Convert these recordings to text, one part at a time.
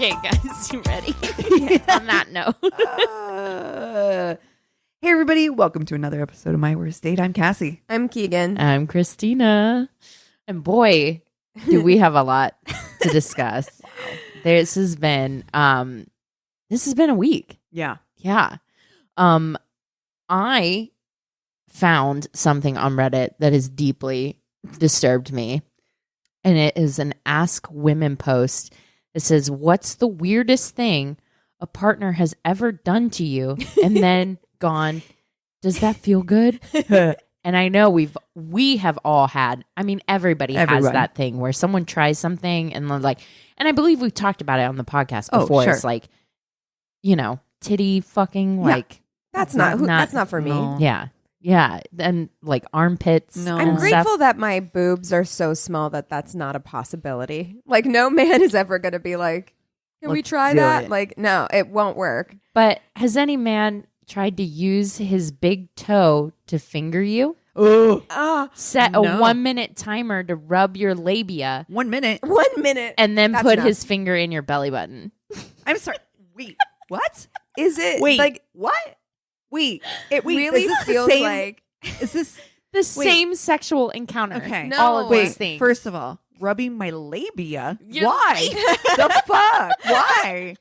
Okay, guys, you ready? On that note. Hey, everybody. Welcome to another episode of My Worst Date. I'm Cassie. I'm Keegan. I'm Christina. And boy, do we have a lot to discuss. Wow. This has been a week. Yeah. Yeah. I found something on Reddit that has deeply disturbed me. And it is an Ask Women post. It says, "What's the weirdest thing a partner has ever done to you?" And then gone, "Does that feel good?" And I know we have all had, I mean, everybody has that thing where someone tries something and they're like, and I believe we've talked about it on the podcast before. Sure. It's like, you know, titty fucking, like. That's not for me. No. Yeah. Yeah. And like armpits. No. I'm and grateful stuff. that my boobs are so small that that's not a possibility. Like, no man is ever going to be like, can we Let's try do that? it. Like, no, it won't work. But has any man tried to use his big toe to finger you? Oh, Set a No. 1 minute timer to rub your labia 1 minute. 1 minute. and then That's put enough. his finger in your belly button. I'm sorry. Wait, what? Is it Wait, like, what? Wait, it wait, really is this the feels same- like, is this? The same sexual encounter. Okay. No. All of Wait, those things. first of all, rubbing my labia. You're Why? The fuck? Why?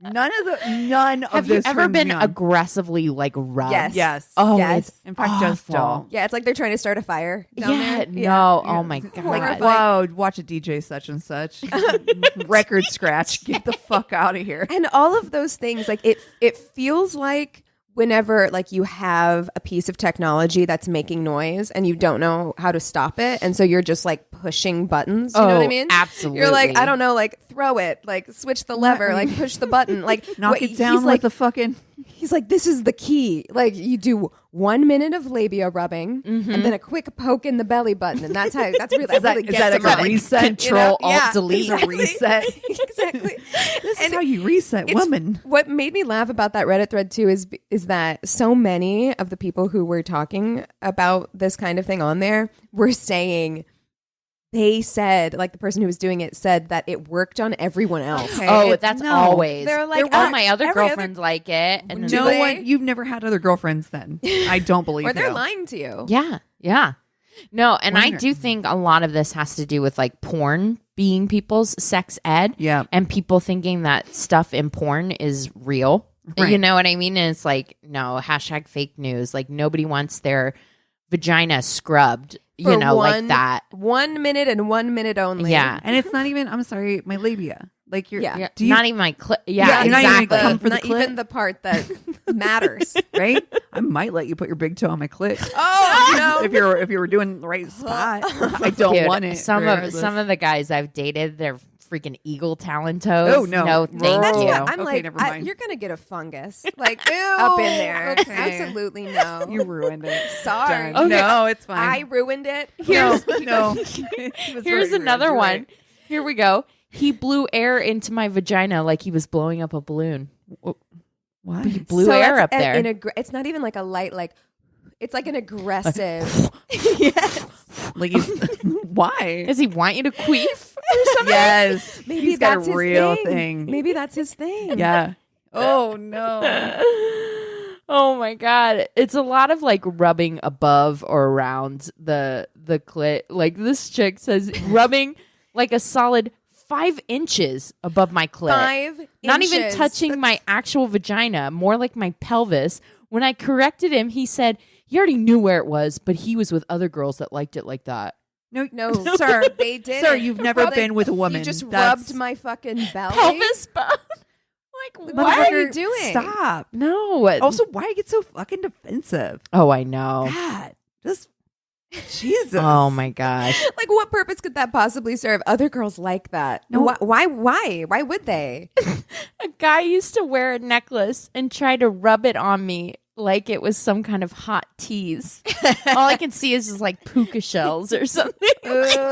None of Have you this ever turns been me on. aggressively like rubbed? Yes. Yes. Oh, Yes. it's In fact, just awful. don't. yeah, it's like they're trying to start a fire down Yeah, there. no. Oh my god. Horrifying. Wow, watch a DJ such and such. Record scratch. Get the fuck out of here. And all of those things, like it feels like whenever like you have a piece of technology that's making noise and you don't know how to stop it, and so you're just like pushing buttons. You know what I mean? Absolutely. You're like, I don't know, like throw it, like switch the lever, like push the button, like Knock what- it down He's like, with the fucking. he's like, this is the key. Like you do 1 minute of labia rubbing, Mm-hmm. and then a quick poke in the belly button, and that's how. That's really that really is gets that him like a up. reset? Control, You know? Alt, delete. It's a reset. Exactly. This is And how you reset it's- women. What made me laugh about that Reddit thread too is that so many of the people who were talking about this kind of thing on there were saying they said, like the person who was doing it said that it worked on everyone else. Okay. Oh, It- that's no. always. They're like, all my other every girlfriends like it. And Do No they? one. You've never had other girlfriends then. I don't believe Or they're you. lying to you. Yeah, yeah. No, and I Wonder- do think a lot of this has to do with like porn being people's sex ed. Yeah. And people thinking that stuff in porn is real. Right. You know what I mean? And it's like, no, hashtag fake news. Like nobody wants their vagina scrubbed, For you know, like that. 1 minute and 1 minute only. Yeah. And it's not even. I'm sorry, my labia. Like you're. Yeah. Yeah, Do you, not even my Yeah, Yeah, you're not even exactly. come for the Not clit. even the part that matters. right? I might let you put your big toe on my clit. Oh no. if you were doing the right spot. I don't Dude, want it. Some regardless. of the guys I've dated, they're freaking eagle talon toes. Oh, no. no, thank That's you. what I'm Okay, like. never mind. You're gonna get a fungus, like up in there. Okay. Absolutely no. You ruined it. Sorry. Done. Okay. No, it's fine. I ruined it. no. It was Here's very another rude. You're one. right. Here we go. He blew air into my vagina like he was blowing up a balloon. What? He blew So air that's up there. it's not even like a light, like it's like an aggressive. Yes. Like, why? Does he want you to queef or something? Yes. Maybe He's got that's a his real thing. thing. Maybe that's his thing. Yeah. Oh no. Oh my god. It's a lot of like rubbing above or around the clit. Like this chick says rubbing like a solid 5 inches above my clit. 5 Not even inches. touching my actual vagina, more like my pelvis. When I corrected him, he said he already knew where it was, but he was with other girls that liked it like that. No, No, sir. they did. Sir, you've never Like, been with a woman. You just That's- rubbed my fucking belly. Pelvis bone. Like, What are you Motherfucker, doing? Stop. No. Also, why do you get so fucking defensive? Oh, I know. God, just Jesus. Oh my gosh. Like, what purpose could that possibly serve? Other girls like that. No. Why would they? A guy used to wear a necklace and try to rub it on me like it was some kind of hot tease. All I can see is just like puka shells or something. Like,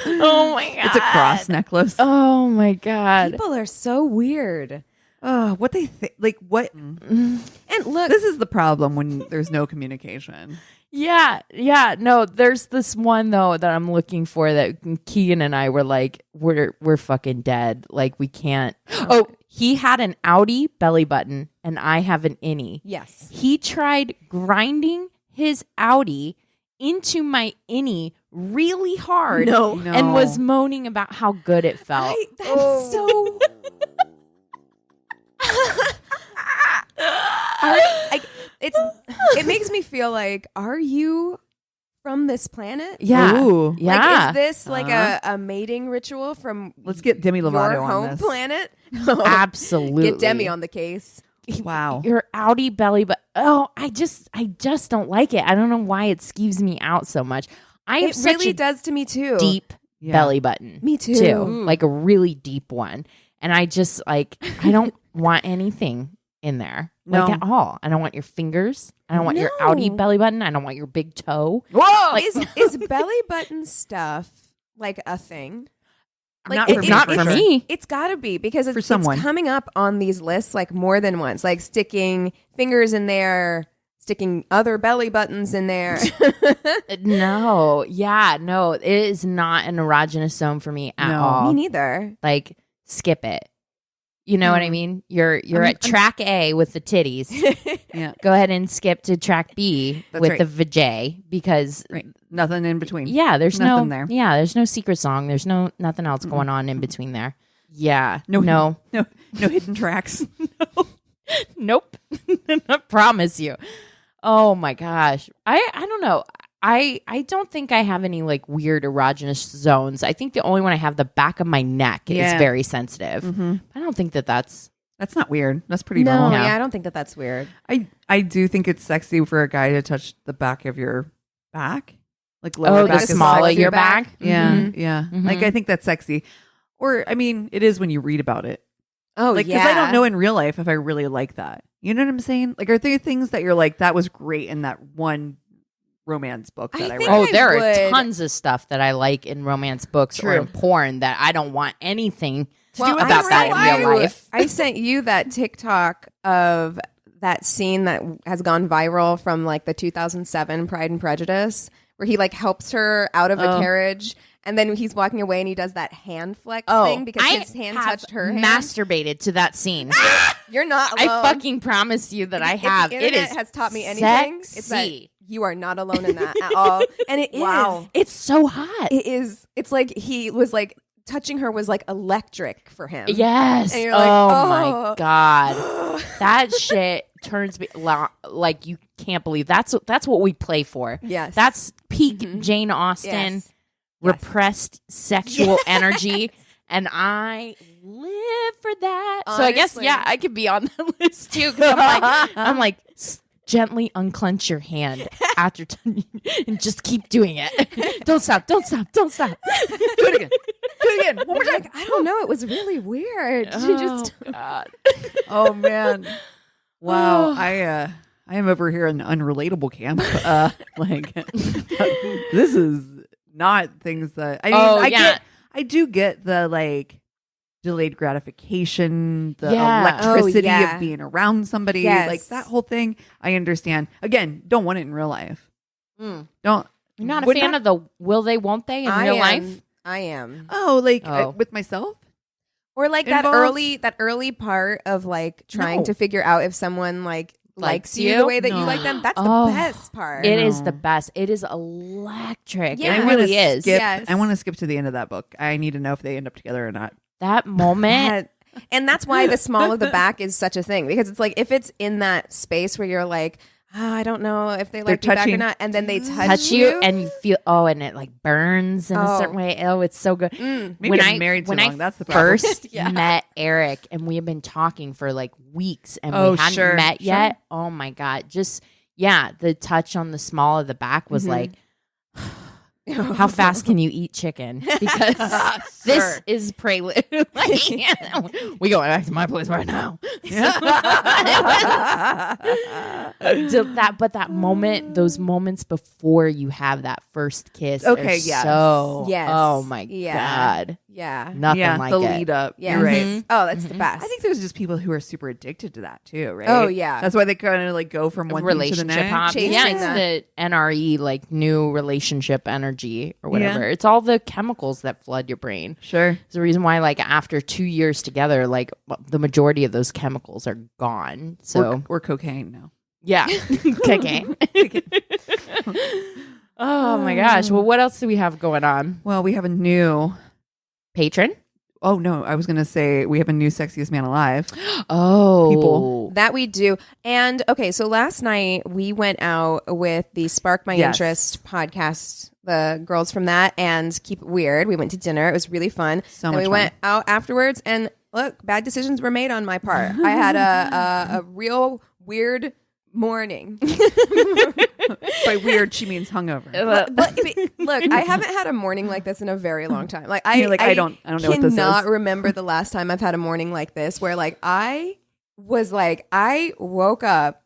oh my god. It's a cross necklace. Oh my god. People are so weird. what they think, like what? And look, This is the problem when there's no communication. Yeah. No, there's this one though that I'm looking for that Keegan and I were like, we're fucking dead. Like we can't. Oh, he had an outie belly button and I have an innie. yes. He tried grinding his outie into my innie really hard No. and was moaning about how good it felt. That's so. It makes me feel like, are you from this planet? Yeah. Ooh. Yeah. Like, is this like a mating ritual from Let's get Demi Lovato your on home this. planet? Absolutely. Get Demi on the case. Wow. Your outie belly, but I just don't like it. I don't know why it skeeves me out so much. I have It such really a does to me too. deep belly button. Me too. Like a really deep one. And I just like I don't want anything in there. Like No. at all. I don't want your fingers. I don't want your No. outie belly button. I don't want your big toe. Whoa! Like- Is belly button stuff like a thing? Like, Not it- for it- me, Not for for sure. me. It's got to be because For it's someone. coming up on these lists like more than once, like sticking fingers in there, sticking other belly buttons in there. No. Yeah, no. It is not an erogenous zone for me at No. all. Me neither. Like skip it. You know what I mean? You're at track A with the titties. Yeah. Go ahead and skip to track B That's with right. the vajay because Right. Nothing in between. yeah, there's Nothing no there. Yeah, there's no secret song. There's nothing else going on in between there. Yeah. No. No. No hidden tracks. Nope. I promise you. Oh my gosh. I don't know. I don't think I have any like weird erogenous zones. I think the only one I have, the back of my neck is Yeah. very sensitive. Mhm. I don't think that's That's not weird. That's pretty No, normal. Yeah. yeah, I don't think that that's weird. I do think it's sexy for a guy to touch the back of your back, like lower oh, the back is small of sexy. your back. Yeah, Mhm. yeah. Mhm. Like I think that's sexy. Or I mean, it is when you read about it. Oh, Like because I don't know in real life if I really like that. You know what I'm saying? Like, are there things that you're like that was great in that one romance book that I think read? Oh, I there are would- tons of stuff that I like in romance books or True. in porn that I don't want anything to Well, do I about that in sent real you- life. I sent you that TikTok of that scene that has gone viral from like the 2007 Pride and Prejudice, where he like helps her out of a carriage, and then he's walking away and he does that hand flex thing because his hand have touched her hand. masturbated to that scene. You're not alone. I fucking promise you that I If have. The It internet is has taught me anything. It's that sexy. you are not alone in that at all. And it is. Wow. It's so hot. It is. It's like he was like touching her was like electric for him. Yes. And you're like, oh oh. my god, that shit turns me like you can't believe that's what we play for. Yes. That's peak Jane Austen, Yes. repressed sexual energy, and I live for that. So I guess Honestly. I could be on the list too. 'Cause I'm like gently unclench your hand after and just keep doing it. Don't stop. Don't stop. Don't stop. Do it again. Do it again. One more time. I don't know. It was really weird. She just. God. Oh man. Wow. I am over here in the unrelatable camp. Like this is not things that I mean I do get the like delayed gratification, the Yeah. electricity Oh, yeah. of being around somebody, Yes. like that whole thing. I understand. Again, don't want it in real life. Mm. Don't. You're not a would fan not- of the will they, won't they in real life? I am. Oh, like Oh. with myself. Or like that Involved? early part of like trying No. to figure out if someone like likes you you? the way that you No. like them. That's Oh. the best part. It is know. the best. It is electric. Yeah. It I wanna really is. Skip, Yes. I want to skip to the end of that book. I need to know if they end up together or not. That moment. And that's why the small of the back is such a thing, because it's like if it's in that space where you're like, oh, I don't know if they like me back or touching- not, and then they touch you and you feel and it like burns in a certain way. Oh, it's so good. Maybe when I'm I married too when long. I That's the problem. first met Eric and we had been talking for like weeks and Oh, we hadn't sure, met sure. yet. Oh my god, just the touch on the small of the back was like, how fast can you eat chicken? Because this is prelude. Like, we going back to my place right now. But that moment, those moments before you have that first kiss, Okay, are yes. so Yes. oh my Yeah. god, Yeah. Nothing yeah, like the it. lead up. Yes. You're right. Mhm. Oh, that's the best. I think there's just people who are super addicted to that too, right? Oh, yeah. That's why they kind of like go from one thing to the Relationship next. hop. Chasing Yeah, it's that. the NRE, like new relationship energy or whatever. Yeah. It's all the chemicals that flood your brain. Sure. It's the reason why, like, after 2 years together, like, the majority of those chemicals are gone. So, Or cocaine now. yeah. Cocaine. Oh, my gosh. Well, what else do we have going on? Well, we have a new. Patron? Oh no, I was gonna say we have a new sexiest man alive. Oh. People. That we do. And okay, so last night we went out with the Spark My Yes. Interest podcast, the girls from that, and Keep It Weird. We went to dinner. It was really fun. So and much we fun. went out afterwards, and look, bad decisions were made on my part. I had a real weird morning. By weird, she means hungover. Look, I haven't had a morning like this in a very long time. Like You're like, I don't know what this cannot is. remember the last time I've had a morning like this where like I woke up,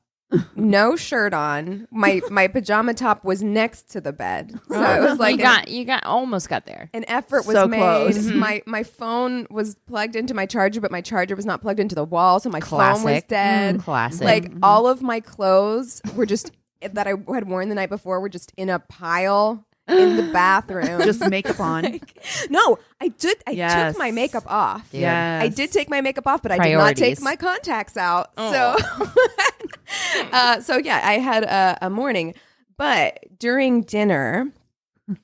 no shirt on. My pajama top was next to the bed. So it was like you almost got there. an effort was So made. close. My phone was plugged into my charger, but my charger was not plugged into the wall, so my phone was Classic. dead. Classic. Like all of my clothes were just that I had worn the night before were just in a pile in the bathroom. Just makeup on. No, I did. I Yes. took my makeup off. Dude. Yes. I did take my makeup off, but I did not take Priorities. my contacts out. Oh. So yeah, I had a morning. But during dinner,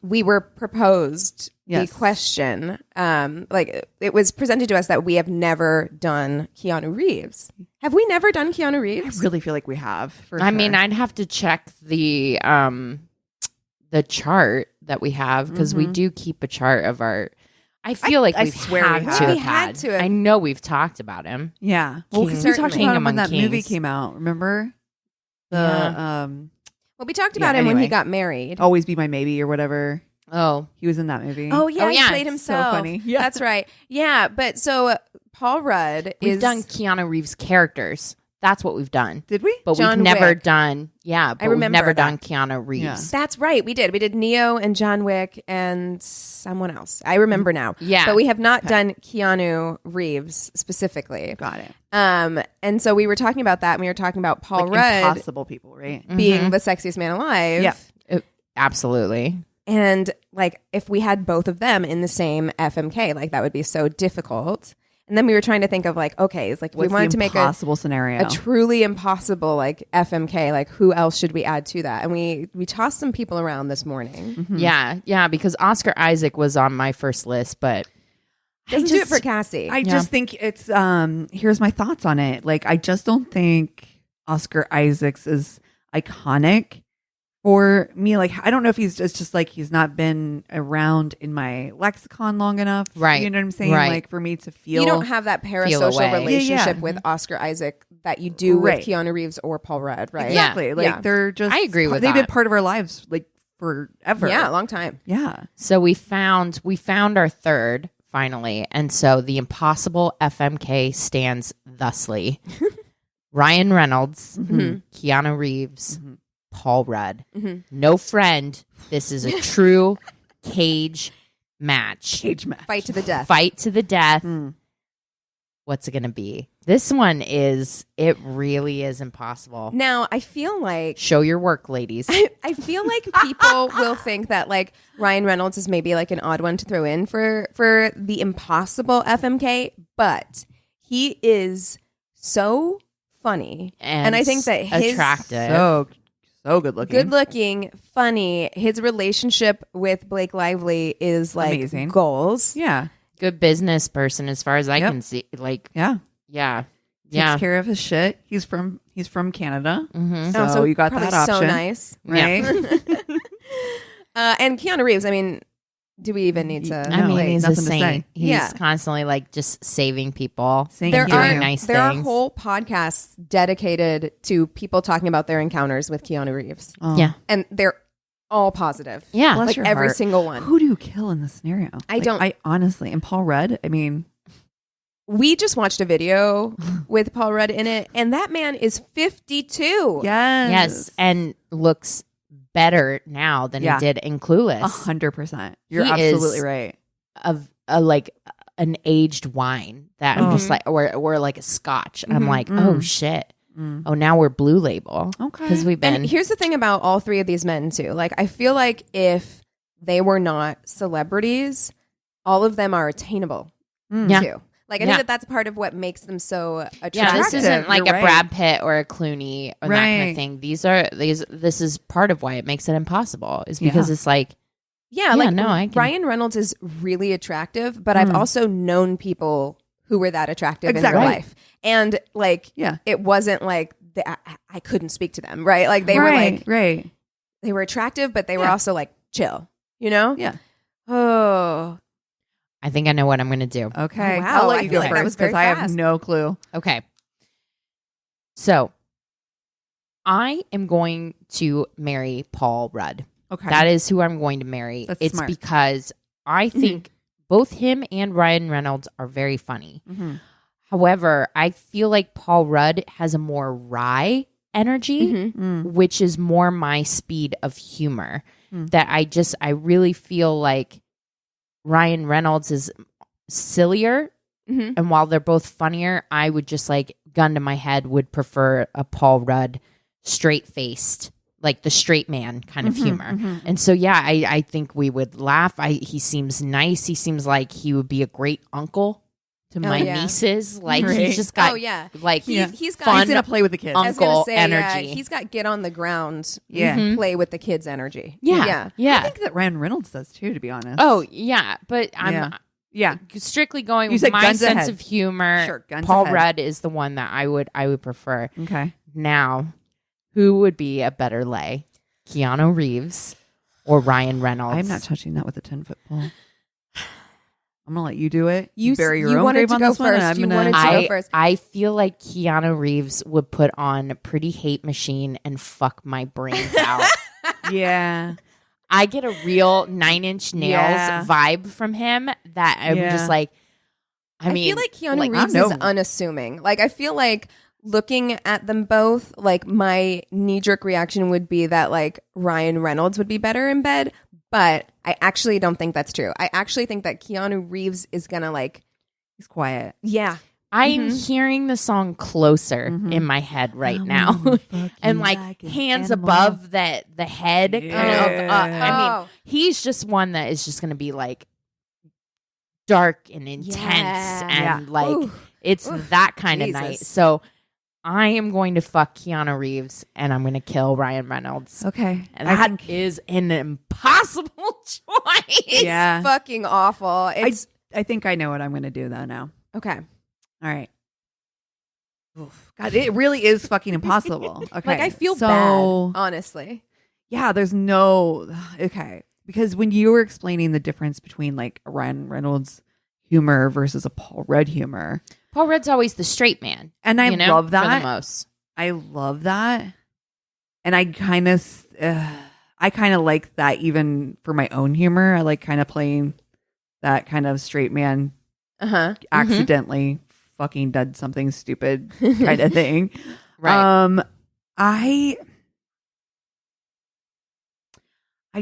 we were proposed Yes. the question. Like it was presented to us that we have never done Keanu Reeves. Have we never done Keanu I Reeves? really feel like we have. For I sure. mean, I'd have to check the chart that we have because we do keep a chart of our. I feel like I we've swear we had have. to We have had had. to have. I know we've talked about him. yeah. Well, because King- we talked King about him when among that movie kings. came out. Remember? The Yeah. Well, we talked Yeah, about him when he anyway. got married. Always Be My Maybe or whatever. Oh, He was in that movie. Oh yeah, Oh, he yeah, played it's himself. so funny. Yeah. That's right. Yeah, but so Paul Rudd we've is done Keanu Reeves characters. That's what we've done. Did we? But John we've never Wick. done. Yeah, but we've remember never that. done Keanu Reeves. That's right. We did Neo and John Wick and someone else. I remember now. Yeah. But we have not done Keanu Reeves specifically. Got it. And so we were talking about that, and we were talking about Paul Like Rudd impossible people, right? being the sexiest man alive. Yeah. Absolutely. And like if we had both of them in the same FMK, like that would be so difficult. And then we were trying to think of like, okay, it's like if What's we wanted the to make a impossible scenario? a truly impossible like FMK, like who else should we add to that? And we tossed some people around this morning. Yeah, because Oscar Isaac was on my first list, but Doesn't do it for Cassie. I just think it's here's my thoughts on it. Like I just don't think Oscar Isaacs is iconic for me. Like I don't know if he's just like he's not been around in my lexicon long enough. Right. You know what I'm saying? Right. Like for me to feel you don't have that parasocial away. relationship Yeah. with Oscar Isaac that you do Right. with Keanu Reeves or Paul Rudd, right? Exactly. Like Yeah. they're just I agree with they've been that. part of our lives like forever. Yeah, a long time. Yeah. so we found our third finally, and so the impossible FMK stands thusly: Ryan Reynolds, Keanu Reeves, Paul Rudd. No friend. This is a true cage match. Cage match. Fight to the death. Fight to the death. Mm. What's it going to be? This one it really is impossible. Now, I feel like Show your work, ladies. I feel like people will think that like Ryan Reynolds is maybe like an odd one to throw in for the impossible FMK, but he is so funny, and I think that his attractive. So good looking. good looking, funny. His relationship with Blake Lively is like Amazing. goals. Yeah. Good business person as far as I Yep. can see. Like, Yeah. yeah. Takes Yeah. care of his shit. He's from Canada. Mm-hmm. So you got probably that so option. nice. Right? And Keanu Reeves, I mean, do we even need to? I mean, like, he's a nothing to say. saint. He's Yeah. constantly like just saving people. Saying there Keanu. are nice there things. are whole podcasts dedicated to people talking about their encounters with Keanu Reeves, Oh. Yeah. and they're all positive. Yeah. Bless like your every heart. single one. Who do you kill in this scenario? I don't- I honestly, and Paul Rudd, I mean, We just watched a video with Paul Rudd in it, and that man is 52. Yes. And looks better now than Yeah. he did in Clueless. 100%. You're He absolutely is- right. an aged wine that I'm just like, or like a scotch. I'm like, oh shit. Oh, now we're Blue Label. Okay. Because we've been. And here's the thing about all three of these men too. Like, I feel like if they were not celebrities, all of them are attainable too. Like, I think that that's part of what makes them so attractive. Yeah, this isn't like You're a Brad Pitt or a Clooney or that kind of thing. This is part of why it makes it impossible, is because it's like, Ryan Reynolds is really attractive, but I've also known people who were that attractive in real life. And like, it wasn't like I couldn't speak to them, right? Like they were like, they were attractive, but they were also like chill, you know? Yeah. Oh, I think I know what I'm going to do. Okay. Oh, wow. I'll let you go like that was first because very I have fast. no clue. Okay. So I am going to marry Paul Rudd. Okay. That is who I'm going to marry. That's it's smart. because I think both him and Ryan Reynolds are very funny. However, I feel like Paul Rudd has a more wry energy, which is more my speed of humor. That I really feel like Ryan Reynolds is sillier. And while they're both funnier, I would just like gun to my head would prefer a Paul Rudd straight-faced, like the straight man kind of humor. And so, I think we would laugh. He seems nice. He seems like he would be a great uncle to my nieces. Like he's just got like he's got fun he's gonna play with the kids. uncle energy. He's got get on the ground, Yeah. play with the kids energy. Yeah. I think that Ryan Reynolds does too, to be honest. Oh yeah, but I'm strictly going You with said my guns sense ahead. of humor. Sure, guns Paul ahead. Rudd is the one that I would prefer. Okay. Now, who would be a better lay, Keanu Reeves or Ryan Reynolds? I'm not touching that with a 10-foot pole. I'm gonna let you do it. You bury your you own wanted grave to on go this one. And first. I'm You gonna. wanted to go first. I feel like Keanu Reeves would put on Pretty Hate Machine and fuck my brains out. Yeah. I get a real 9 Inch Nails vibe from him that I'm just like, I mean, feel like Keanu Reeves is unassuming. Like, I feel like looking at them both, like my knee-jerk reaction would be that like Ryan Reynolds would be better in bed, but I actually don't think that's true. I actually think that Keanu Reeves is gonna like, He's quiet. yeah. I'm hearing the song Closer in my head right now. And like hands above the head kind of. I mean, he's just one that is just going to be like dark and intense and like it's that kind of night. So I am going to fuck Keanu Reeves and I'm going to kill Ryan Reynolds. Okay. And that is an impossible choice. Yeah. Fucking awful. It's I think I know what I'm going to do though now. okay. All right. Oof. God, it really is fucking impossible. Okay. Like I feel bad, honestly. Yeah, there's no okay. Because when you were explaining the difference between like a Ryan Reynolds humor versus a Paul Rudd humor. Paul Rudd's always the straight man. And I love that. For the most. I love that. And I kind of like that even for my own humor. I like kind of playing that kind of straight man accidentally fucking did something stupid kind of thing. Right. I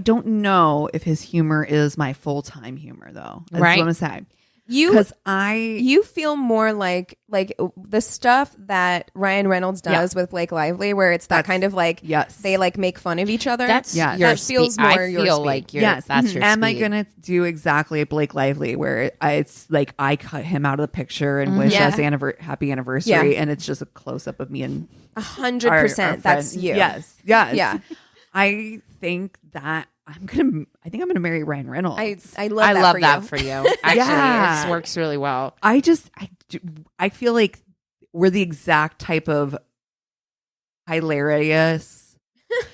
don't know if his humor is my full-time humor though. That's what I'm gonna say. You feel more like the stuff that Ryan Reynolds does with Blake Lively, where it's that kind of like they like make fun of each other. That's that your feels speed. more I your feel speed. like that's your Am I speed. gonna do exactly Blake Lively, where it's like I cut him out of the picture and wish us happy anniversary, and it's just a close up of me and 100%. That's you. Yes. Yeah. I think that I think I'm gonna marry Ryan Reynolds. I love that for you. Actually, it works really well. I feel like we're the exact type of hilarious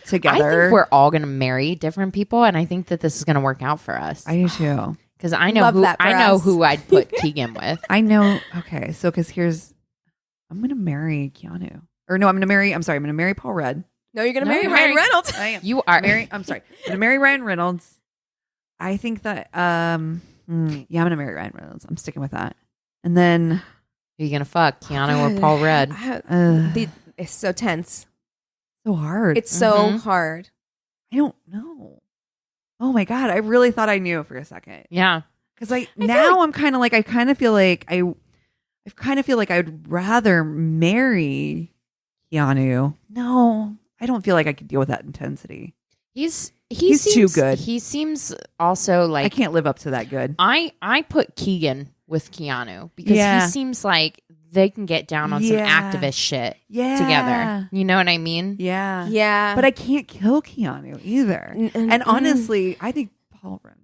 together. I think we're all going to marry different people, and I think that this is going to work out for us. I do too. Because I know who I'd put Keegan with. I know. Okay, so because I'm gonna marry Keanu, or no, I'm gonna marry Paul Rudd. No, you're gonna marry Ryan Reynolds. I am. You are. I'm sorry. I'm gonna marry Ryan Reynolds. I think that I'm gonna marry Ryan Reynolds. I'm sticking with that. And then Who are you going to fuck, Keanu or Paul Rudd? It's so tense. So hard. It's so hard. I don't know. Oh my God. I really thought I knew for a second. Yeah. Because I'm kind of like I kind of feel like I would rather marry Keanu. No, I don't feel like I could deal with that intensity. He's too good. He seems also like I can't live up to that good. I put Keegan with Keanu because he seems like they can get down on some activist shit together. You know what I mean? Yeah. Yeah. But I can't kill Keanu either. And honestly, I think Paul runs.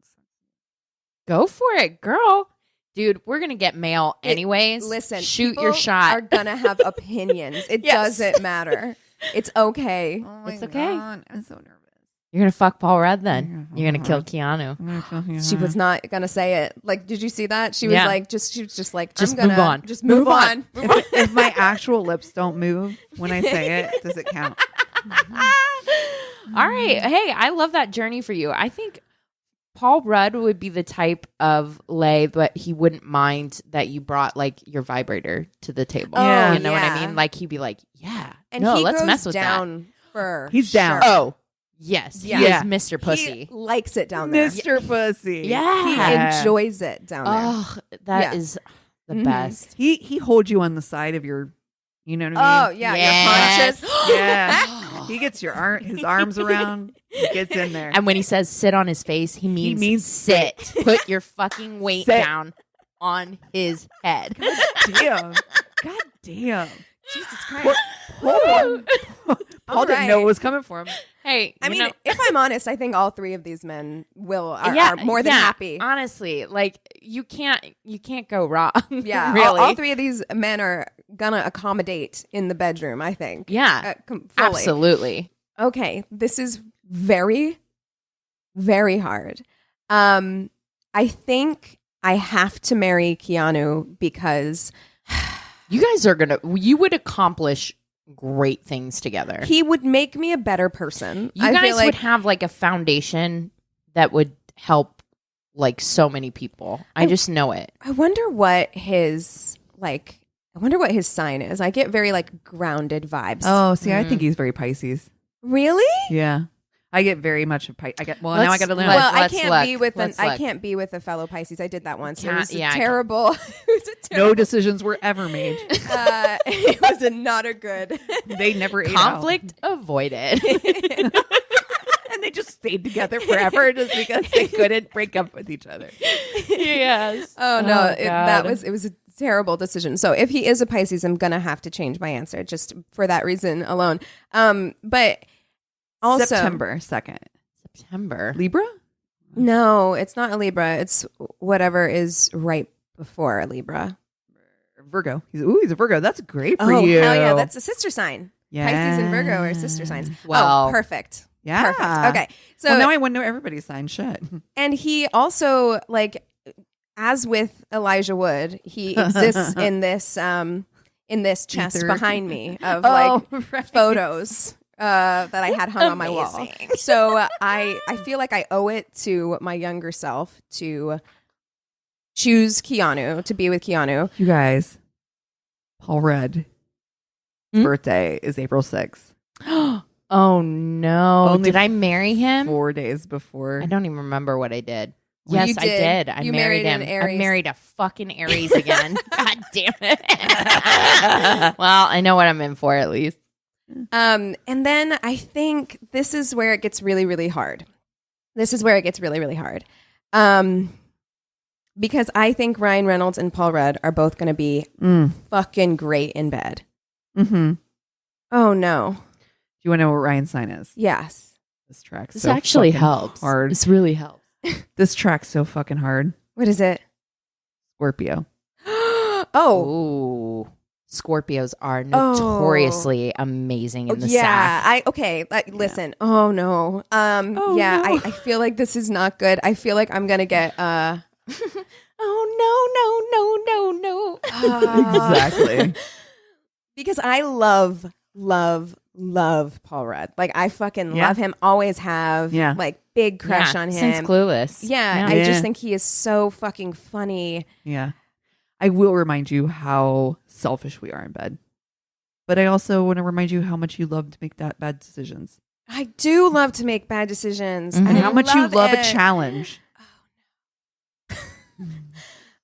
Go for it, girl. Dude, we're going to get mail anyways. Listen, shoot your shot. Are going to have opinions. It doesn't matter. It's okay. Oh it's okay. God. I'm so nervous. You're going to fuck Paul Rudd then. You're going to kill Keanu. She was not going to say it. Like, did you see that? She was like, she was just like, just I'm move on. Just move on. If my actual lips don't move when I say it, does it count? All right. Hey, I love that journey for you. I think Paul Rudd would be the type of lay, but he wouldn't mind that you brought like your vibrator to the table. Oh, you know what I mean? Like he'd be like, and let's goes mess with down that. For He's down. sure. Oh, yes. He is Mr. Pussy. He likes it down there. Mr. Pussy. Yeah. He enjoys it down there. Oh, that is the best. He holds you on the side of your, you know what I mean? Oh, yeah. Yes. Your punches. Yeah. He gets his arms around. He gets in there. And when he says sit on his face, he means sit. Put your fucking weight down on his head. God damn. Jesus Christ. Paul didn't know what was coming for him. Hey, I mean, if I'm honest, I think all three of these men are more than happy. Honestly, like you can't go wrong. Yeah, really. All three of these men are gonna accommodate in the bedroom. I think. Yeah, fully. absolutely. Okay, this is very, very hard. I think I have to marry Keanu because you guys you would accomplish great things together. He would make me a better person. You guys would have like a foundation that would help like so many people. I just know it. I wonder what his sign is. I get very like grounded vibes. Oh, see, I think he's very Pisces. Really? Yeah. I get very much of Pisces. Now I got to learn. Well, I can't be with a fellow Pisces. I did that once. It was terrible. No decisions were ever made. It was not a good. They never ate conflict avoided. And they just stayed together forever just because they couldn't break up with each other. Yes. Oh no, it was a terrible decision. So if he is a Pisces, I'm gonna have to change my answer just for that reason alone. But also September 2nd. September. Libra? No, it's not a Libra. It's whatever is right before a Libra. Virgo. He's a Virgo. That's great for you. Oh, hell yeah. That's a sister sign. Yeah. Pisces and Virgo are sister signs. Well, perfect. Yeah. Perfect. Okay. So now I want to know everybody's sign. Shit. And he also, like, as with Elijah Wood, he exists in this chest behind me of photos that I had hung on my wall. So I feel like I owe it to my younger self to choose Keanu, to be with Keanu. You guys, Paul Rudd's birthday is April 6th. Oh no. Did I marry him? 4 days before. I don't even remember what I did. Well, yes, I did. I married him. I married a fucking Aries again. God damn it. Well, I know what I'm in for at least. And then I think this is where it gets really, really hard. Because I think Ryan Reynolds and Paul Rudd are both going to be fucking great in bed. Mm-hmm. Oh, no. Do you want to know what Ryan's sign is? Yes. This actually helps. Hard. This really helps. This track's so fucking hard. What is it? Scorpio. Oh. Scorpios are notoriously amazing in the sack. Listen. Oh no. No. I feel like this is not good. I feel like I'm gonna get oh no. Exactly. Because I love Paul Rudd. Like I fucking love him. Always have. Yeah. Like big crush on him. Since Clueless. Yeah. I just think he is so fucking funny. Yeah. I will remind you how selfish we are in bed. But I also want to remind you how much you love to make that bad decisions. I do love to make bad decisions. And how much you love a challenge.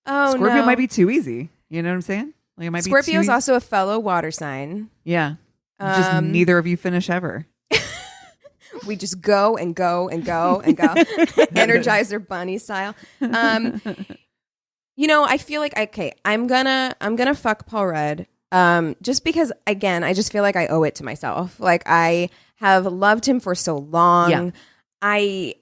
Oh, Scorpio no. might be too easy. You know what I'm saying? Like it might Scorpio be is too also a fellow water sign. Yeah. Just neither of you finish ever. We just go and go and go and go. Energizer bunny style. I feel like I'm gonna fuck Paul Rudd. Just because, again, I just feel like I owe it to myself. Like, I have loved him for so long. Yeah. I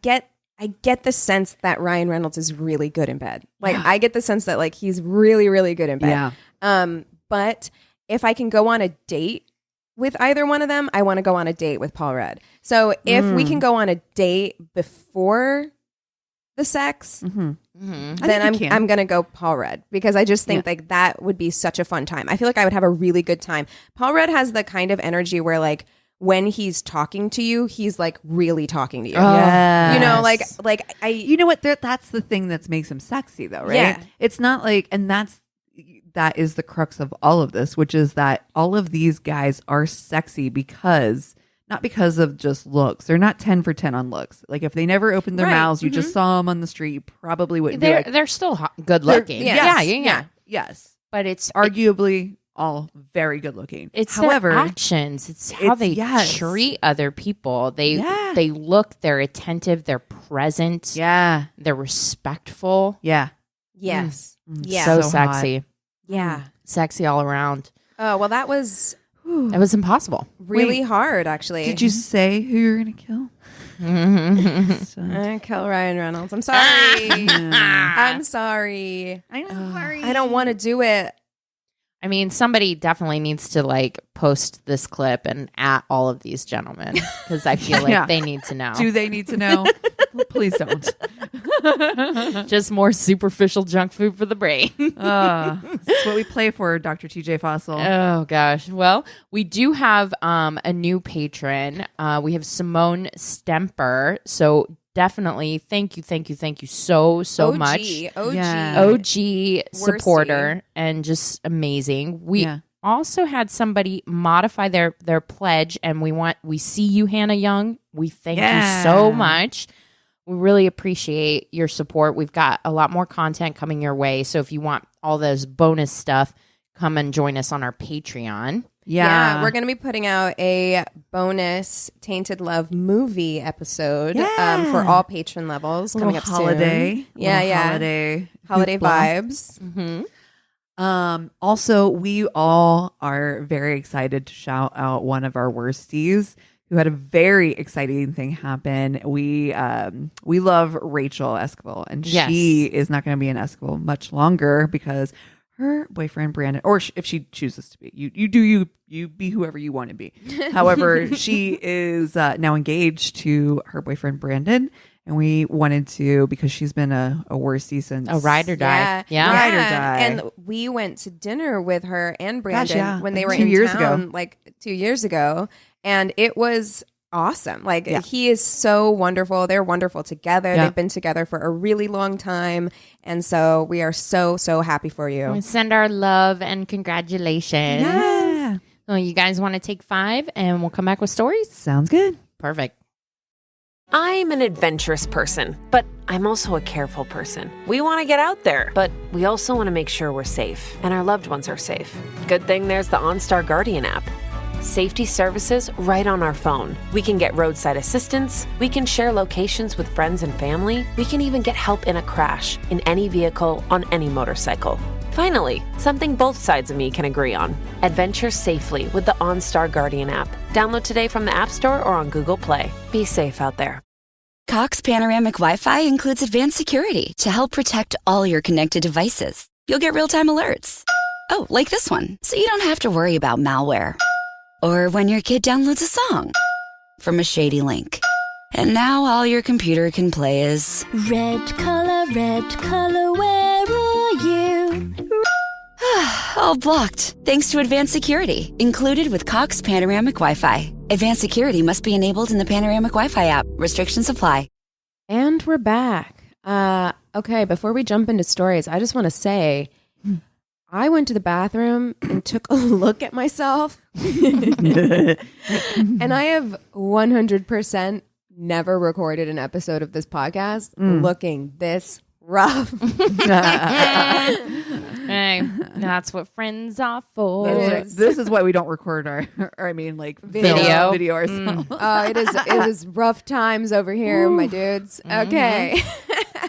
get the sense that Ryan Reynolds is really good in bed. Like, I get the sense that, like, he's really, really good in bed. Yeah. But if I can go on a date with either one of them, I want to go on a date with Paul Rudd. So if we can go on a date before the sex, then I'm gonna go Paul Rudd, because I just think like that would be such a fun time. I feel like I would have a really good time. Paul Rudd has the kind of energy where, like, when he's talking to you, he's like really talking to you. Yes. You know, like I. You know what? That's the thing that makes him sexy, though, right? Yeah. It's not like, and that is the crux of all of this, which is that all of these guys are sexy not because of just looks. They're not 10 for 10 on looks. Like, if they never opened their mouths, you just saw them on the street, you probably wouldn't be like, they're still good looking. Yeah. Yes. But it's Arguably all very good looking. It's however their actions. It's how they treat other people. They look, they're attentive, they're present. Yeah. They're respectful. Yeah. Yes. Yeah. So So sexy. Yeah. Sexy all around. Oh, well, that was It was impossible. really hard, actually. Did you say who you're going to kill? I kill Ryan Reynolds. I'm sorry. I'm sorry. I'm sorry. I don't want to do it. I mean, somebody definitely needs to like post this clip and at all of these gentlemen, because I feel like they need to know. Do they need to know? Please don't. Just more superficial junk food for the brain. That's what we play for, Dr. TJ Fossil. Oh gosh. Well, we do have a new patron. We have Simone Stemper. So definitely thank you so OG, much. Yeah. OG supporter and just amazing. We also had somebody modify their pledge, and we see you, Hannah Young. We thank you so much. We really appreciate your support. We've got a lot more content coming your way. So if you want all those bonus stuff, come and join us on our Patreon. Yeah, we're going to be putting out a bonus Tainted Love movie episode for all patron levels coming up holiday. soon. Holiday vibes. Mm-hmm. Also, we all are very excited to shout out one of our worsties who had a very exciting thing happen. We love Rachel Esquivel, and she is not going to be in Esquivel much longer because her boyfriend Brandon, or if she chooses to be, you be whoever you want to be. However, she is now engaged to her boyfriend Brandon, and we wanted to, because she's been a worstie since a ride or die. Ride or die. And we went to dinner with her and Brandon when they were 2 in years town, ago. like 2 years ago. And it was awesome. Like, he is so wonderful. They're wonderful together. They've been together for a really long time. And so we are so, so happy for you. We send our love and congratulations. Yeah. So you guys want to take 5 and we'll come back with stories? Sounds good. Perfect. I'm an adventurous person, but I'm also a careful person. We want to get out there, but we also want to make sure we're safe and our loved ones are safe. Good thing there's the OnStar Guardian app. Safety services right on our phone. We can get roadside assistance. We can share locations with friends and family. We can even get help in a crash in any vehicle on any motorcycle. Finally, something both sides of me can agree on. Adventure safely with the OnStar Guardian app. Download today from the App Store or on Google Play. Be safe out there. Cox Panoramic Wi-Fi includes advanced security to help protect all your connected devices. You'll get real-time alerts. Oh, like this one, so you don't have to worry about malware. Or when your kid downloads a song from a shady link. And now all your computer can play is red color, where are you? all blocked. Thanks to advanced security included with Cox Panoramic Wi-Fi. Advanced security must be enabled in the Panoramic Wi-Fi app. Restrictions apply. And we're back. Okay, before we jump into stories, I just want to say I went to the bathroom and took a look at myself. And I have 100% never recorded an episode of this podcast looking this rough. Hey, that's what friends are for. This is why we don't record our Video. video ourselves. It is rough times over here, my dudes. Okay.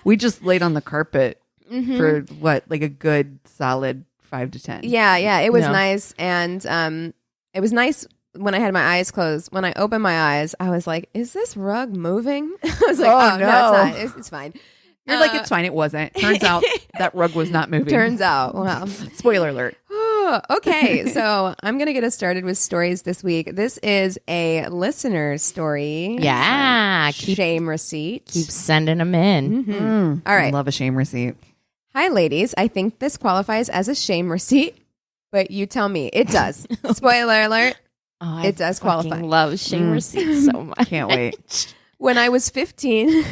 We just laid on the carpet for a good solid 5 to 10. Yeah. It was Yeah. nice. And it was nice when I had my eyes closed. When I opened my eyes, I was like, is this rug moving? I was like, Oh, no, it's not. It's fine. You're like, it's fine. It wasn't. Turns out that rug was not moving. Turns out. Wow. Spoiler alert. Okay, so I'm going to get us started with stories this week. This is a listener story. Yeah. Shame receipt. Keep sending them in. All right. I love a shame receipt. Hi, ladies. I think this qualifies as a shame receipt, but you tell me. It does. Spoiler alert. Oh, It does fucking qualify. love shame receipts so much. Can't wait. When I was 15,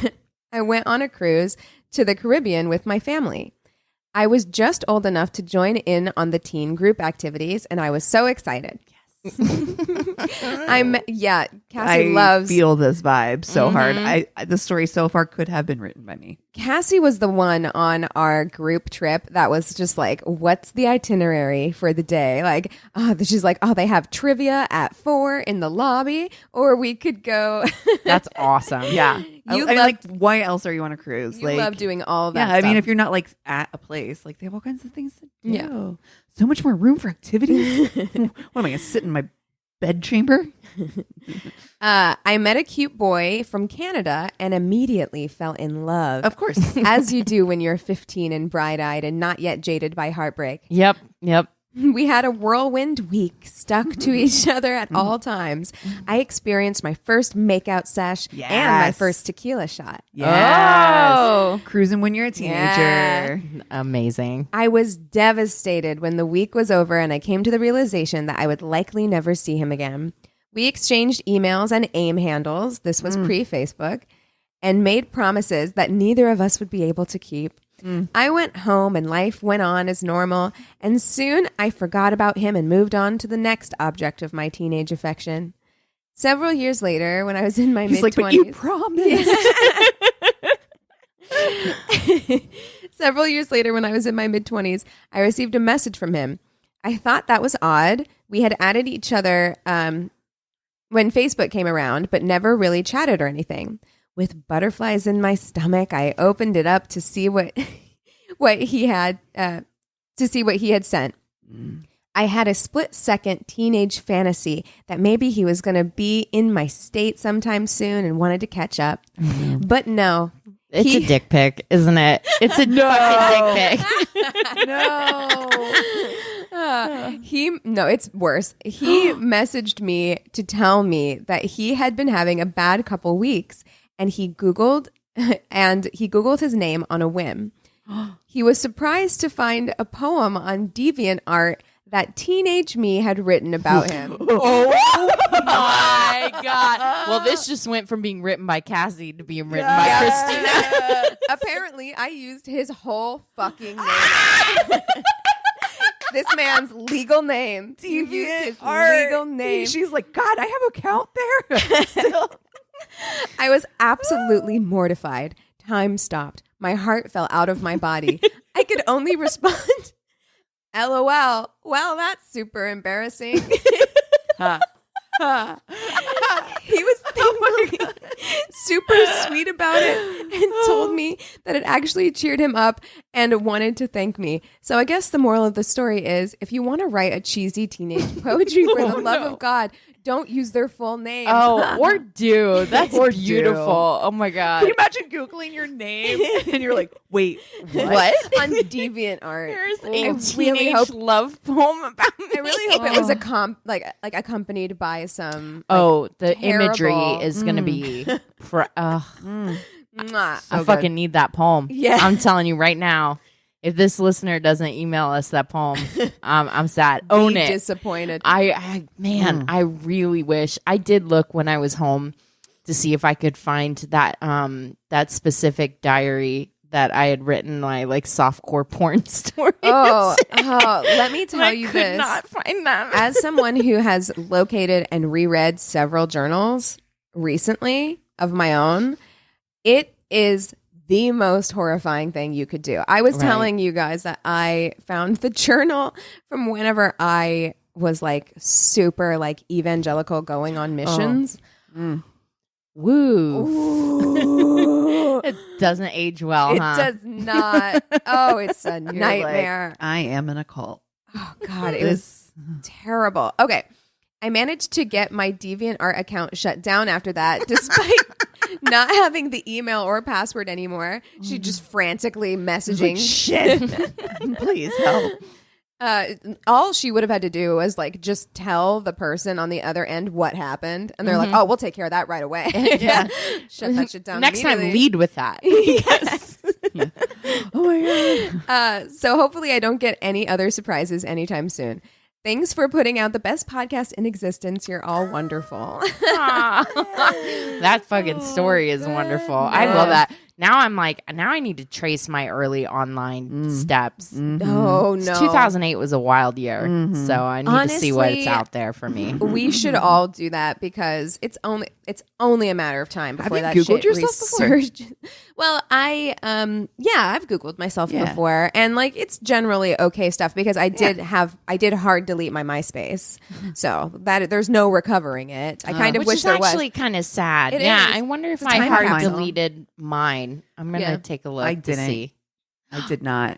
I went on a cruise to the Caribbean with my family. I was just old enough to join in on the teen group activities, and I was so excited. Cassie loves. feel this vibe so hard. The story so far could have been written by me. Cassie was the one on our group trip that was just like, what's the itinerary for the day? Like, she's like, they have trivia at 4 in the lobby, or we could go. That's awesome. Yeah. You why else are you on a cruise? You love doing all of that Yeah, I mean, stuff. if you're not at a place, they have all kinds of things to do. Yeah. So much more room for activities. What am I going to sit in my bed chamber? I met a cute boy from Canada and immediately fell in love. Of course. As you do when you're 15 and bright-eyed and not yet jaded by heartbreak. Yep. We had a whirlwind week stuck to each other at all times. I experienced my first makeout sesh and my first tequila shot. Yes. Cruising when you're a teenager. Amazing. I was devastated when the week was over and I came to the realization that I would likely never see him again. We exchanged emails and AIM handles. This was pre-Facebook. And made promises that neither of us would be able to keep. I went home and life went on as normal, and soon I forgot about him and moved on to the next object of my teenage affection. Several years later, when I was in my mid-20s... He's like, but you promised. Several years later, when I was in my mid-20s, I received a message from him. I thought that was odd. We had added each other when Facebook came around, but never really chatted or anything. With butterflies in my stomach, I opened it up to see what he had sent. I had a split-second teenage fantasy that maybe he was going to be in my state sometime soon and wanted to catch up. But no. It's a dick pic, isn't it? It's a fucking dick pic. No, it's worse. He messaged me to tell me that he had been having a bad couple weeks. And he Googled his name on a whim. He was surprised to find a poem on DeviantArt that teenage me had written about him. Oh my God. Well, this just went from being written by Cassie to being written by Christina. Apparently, I used his whole fucking name. This man's legal name. He used his legal name. She's like, God, I have a count there. Still. I was absolutely mortified. Time stopped. My heart fell out of my body. I could only respond, LOL. Well, that's super embarrassing. He was super sweet about it and told me that it actually cheered him up and wanted to thank me. So I guess the moral of the story is, if you want to write a cheesy teenage poetry for the love of God, don't use their full name. Oh, or do. That's beautiful. Oh my God. Can you imagine Googling your name and you're like, wait, what? On DeviantArt. There's I a teenage love poem about me. I really hope it was accompanied by some. The terrible- imagery is going to be. Mwah. I fucking need that poem. Yeah. I'm telling you right now. If this listener doesn't email us that poem, I'm sad. Own Be it. disappointed. I really wish I did look when I was home to see if I could find that that specific diary that I had written my softcore porn story. Let me tell you this. I could not find them. As someone who has located and reread several journals recently of my own, it is the most horrifying thing you could do. I was telling you guys that I found the journal from whenever I was like super like evangelical going on missions. Woo. It doesn't age well, It huh? does not. Oh, it's a nightmare. Like, I am in a cult. Oh God, it was terrible. Okay. I managed to get my DeviantArt account shut down after that, despite not having the email or password anymore. She just frantically messaging. Like, shit. Please help. All she would have had to do was like just tell the person on the other end what happened, and they're like, "Oh, we'll take care of that right away." Yeah. Shut that shit down. Next time, lead with that. Yes. Oh my God. So hopefully I don't get any other surprises anytime soon. Thanks for putting out the best podcast in existence. You're all wonderful. That fucking story is wonderful. I love that. Now I'm like, now I need to trace my early online steps. Oh, no. 2008 was a wild year. So I need to see what's Honestly, out there for me. We should all do that because it's only a matter of time before Have that you Googled shit yourself before? resurges. Well, I've Googled myself before, and like it's generally okay stuff because I did hard delete my MySpace, so that there's no recovering it. I kind of Which wish is there was. actually kind of sad. It Yeah, is. I wonder if It's a I time hard capsule. deleted mine. I'm gonna take a look. I to didn't. see. I did not.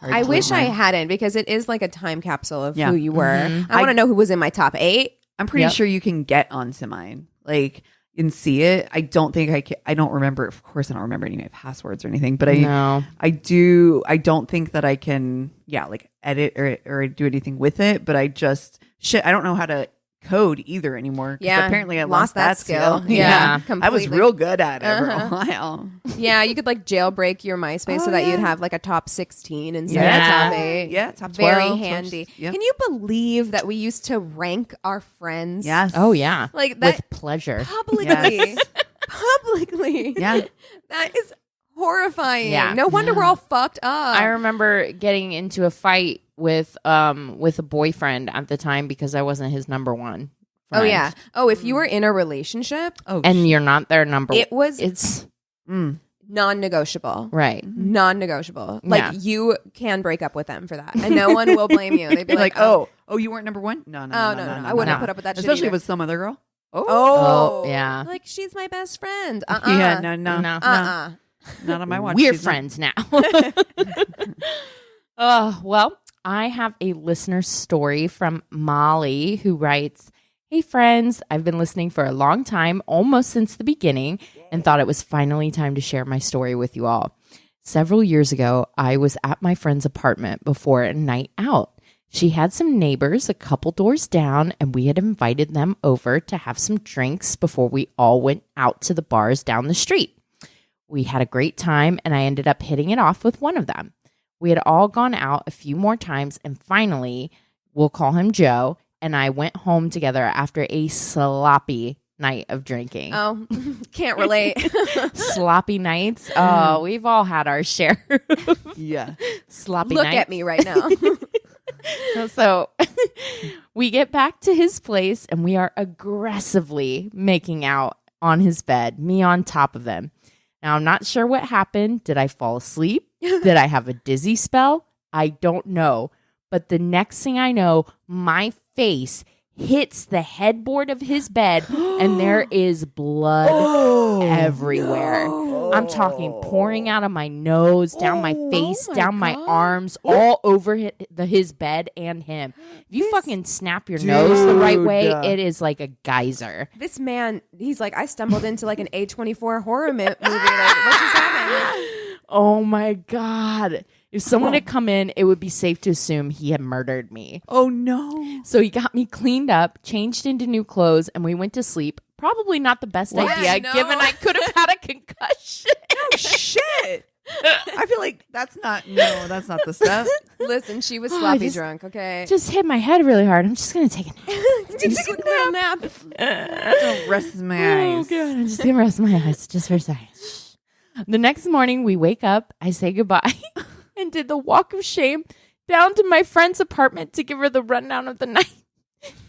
I wish I hadn't because it is like a time capsule of Yeah. who you were. I want to know who was in my top 8. I'm pretty sure you can get onto mine, like, and see it. I don't think I can. I don't remember. Of course, I don't remember any of my passwords or anything. But I do. I don't think that I can. Yeah, like edit or do anything with it. But I just I don't know how to code either anymore. Yeah, apparently I lost that skill. Yeah. I was real good at it for a while. Yeah, you could like jailbreak your MySpace so that you'd have like a top 16 instead of Yeah. top 8. Yeah, top 12. Very handy. Yeah. Can you believe that we used to rank our friends? Yes. Oh yeah, Like that with pleasure. publicly. Yes. Publicly. Yeah. That is horrifying. Yeah. No wonder we're all fucked up. I remember getting into a fight with a boyfriend at the time because I wasn't his number one friend. Oh yeah. Oh, if you were in a relationship, And you're not their number it was it's non-negotiable. right. Non-negotiable. Like Yeah. you can break up with them for that, and no one will blame you. They'd be like, oh, you weren't number one? No. no. I wouldn't have put up with that shit Especially either. with some other girl. Oh, yeah. Like she's my best friend. Yeah, no. No. Not on my watch. We're She's not- friends now. Well, I have a listener story from Molly who writes, "Hey friends, I've been listening for a long time, almost since the beginning, and thought it was finally time to share my story with you all. Several years ago, I was at my friend's apartment before a night out. She had some neighbors a couple doors down, and we had invited them over to have some drinks before we all went out to the bars down the street. We had a great time, and I ended up hitting it off with one of them. We had all gone out a few more times, and finally, we'll call him Joe, and I went home together after a sloppy night of drinking." Oh, can't relate. Sloppy nights? Oh, we've all had our share of Yeah. sloppy Look nights. at me right now. So we get back to his place, and we are aggressively making out on his bed, me on top of him. Now, I'm not sure what happened. Did I fall asleep? Did I have a dizzy spell? I don't know. But the next thing I know, my face hits the headboard of his bed, and there is blood everywhere. I'm talking pouring out of my nose, down my face, down my arms, all over his bed and him. If you fucking snap your nose the right way, it is like a geyser. This man, he's like, I stumbled into like an A24 horror movie. Like, what just happened? Oh my God. If someone had come in, it would be safe to assume he had murdered me. Oh no. So he got me cleaned up, changed into new clothes, and we went to sleep. Probably not the best idea, no. given I could have had a concussion. Oh shit. I feel like that's not the step. Listen, she was I sloppy just- drunk, okay? Just hit my head really hard. I'm just going to take a nap. Just take a little nap. Don't rest my Oh, eyes. God. I'm just going to rest my eyes just for a second. Shh. The next morning, we wake up, I say goodbye, and did the walk of shame down to my friend's apartment to give her the rundown of the night.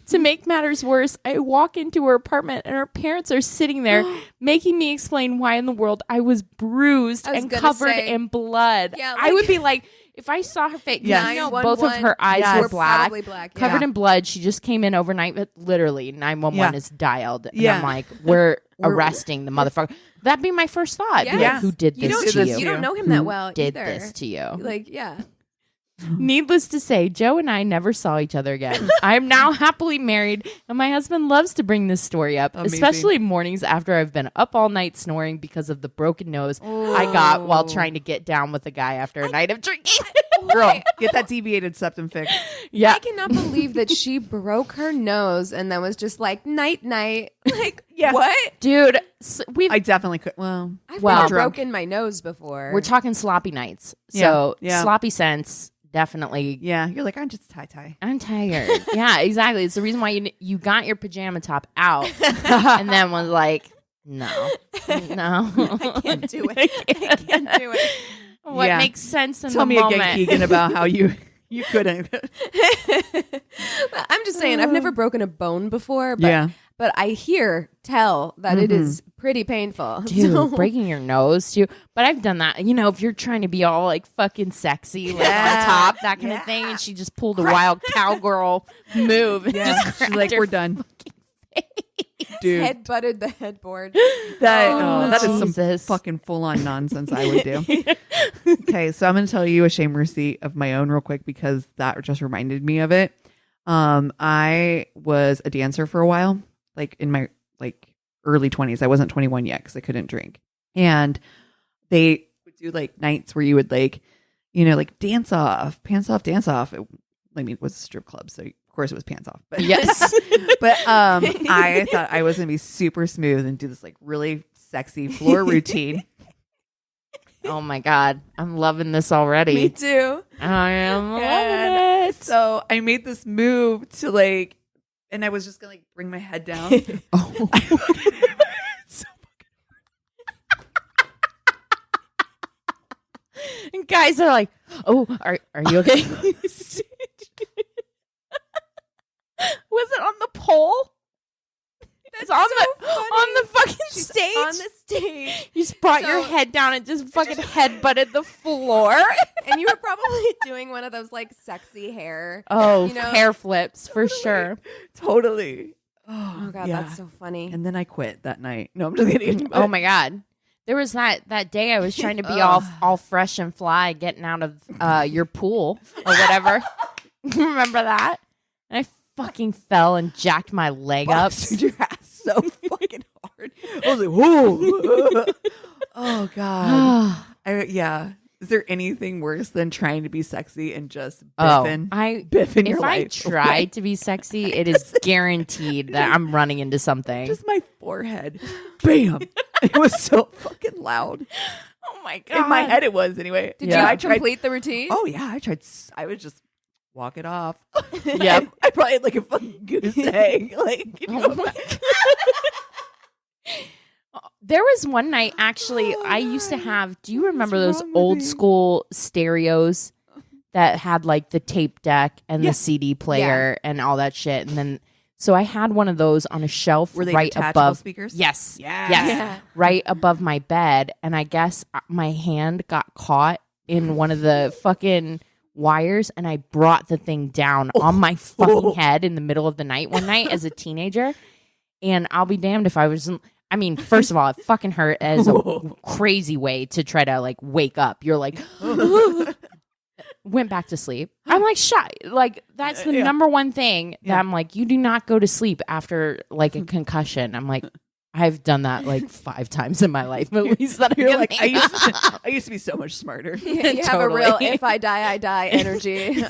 To make matters worse, I walk into her apartment and her parents are sitting there making me explain why in the world I was bruised and covered in blood. Yeah, I would be like, if I saw her face, both of her eyes were black, covered in blood. She just came in overnight, but literally 911 is dialed. And I'm like, we're arresting the motherfucker. That'd be my first thought. Yes. Be like, who did this to you? You don't know him that well did either. this to you? Like, yeah. Needless to say, Joe and I never saw each other again. I'm now happily married, and my husband loves to bring this story up, especially mornings after I've been up all night snoring because of the broken nose I got while trying to get down with a guy after a night of drinking. Girl, get that deviated septum fixed. Yeah. I cannot believe that she broke her nose and then was just like, night, night. Like, what? Dude, I definitely could. Well, I've never broken my nose before. We're talking sloppy nights. So sloppy sense. Definitely. Yeah. You're like, I'm just tie. I'm tired. Yeah, exactly. It's the reason why you got your pajama top out and then was like, no. I can't do it. I can't do it. What makes sense in Tell the me moment. again, Keegan, about how you couldn't. I'm just saying, I've never broken a bone before, but I tell that it is pretty painful. Dude, breaking your nose too. But I've done that. You know, if you're trying to be all like fucking sexy, like on top, that kind of thing, and she just pulled a wild cowgirl move and just she's like, we're done. Dude, head butted the headboard. That is some fucking full on nonsense I would do. Okay, so I'm going to tell you a shame receipt of my own real quick because that just reminded me of it. I was a dancer for a while, like in my early 20s. I wasn't 21 yet because I couldn't drink, and they would do like nights where you would like dance off, pants off, dance off. I mean, it was a strip club, so of course it was pants off. But yes, but I thought I was gonna be super smooth and do this like really sexy floor routine. Oh my God, I'm loving this already. Me too. I am loving it. So I made this move to like, and I was just gonna like bring my head down. Oh. So and guys are like, "Oh, are you okay?" Was it on the pole? It's on the fucking stage. On the stage. You just brought your head down and just fucking headbutted the floor. And you were probably doing one of those like sexy hair. Oh, hair flips for sure. Totally. Oh God, that's so funny. And then I quit that night. No, I'm just kidding. Oh my God. There was that day I was trying to be all fresh and fly getting out of your pool or whatever. Remember that? And I fucking fell and jacked my leg up. Your ass so fucking hard. I was like, whoa. Oh God. Is there anything worse than trying to be sexy and just biffing your life? If I tried to be sexy, it is guaranteed that I'm running into something. Just my forehead. Bam. It was so fucking loud. Oh my God. In my head it was anyway. Did you complete the routine? Oh yeah, I tried. I would just walk it off. Yep. I probably had like a fucking goose egg. Like, oh my God. There was one night, actually, I used to have, do you remember those old school stereos that had like the tape deck and the CD player and all that shit? And then, so I had one of those on a shelf right above speakers. Yes. Yeah. Right above my bed. And I guess my hand got caught in one of the fucking wires and I brought the thing down on my fucking head in the middle of the night one night as a teenager. And I'll be damned if I wasn't. I mean, first of all, it fucking hurt as a crazy way to try to like wake up. You're like, went back to sleep. I'm like, shut. Like, that's the number one thing that I'm like, you do not go to sleep after like a concussion. I'm like, I've done that like 5 times in my life, at least. That You're like, I used to be so much smarter. You have a real if I die, I die energy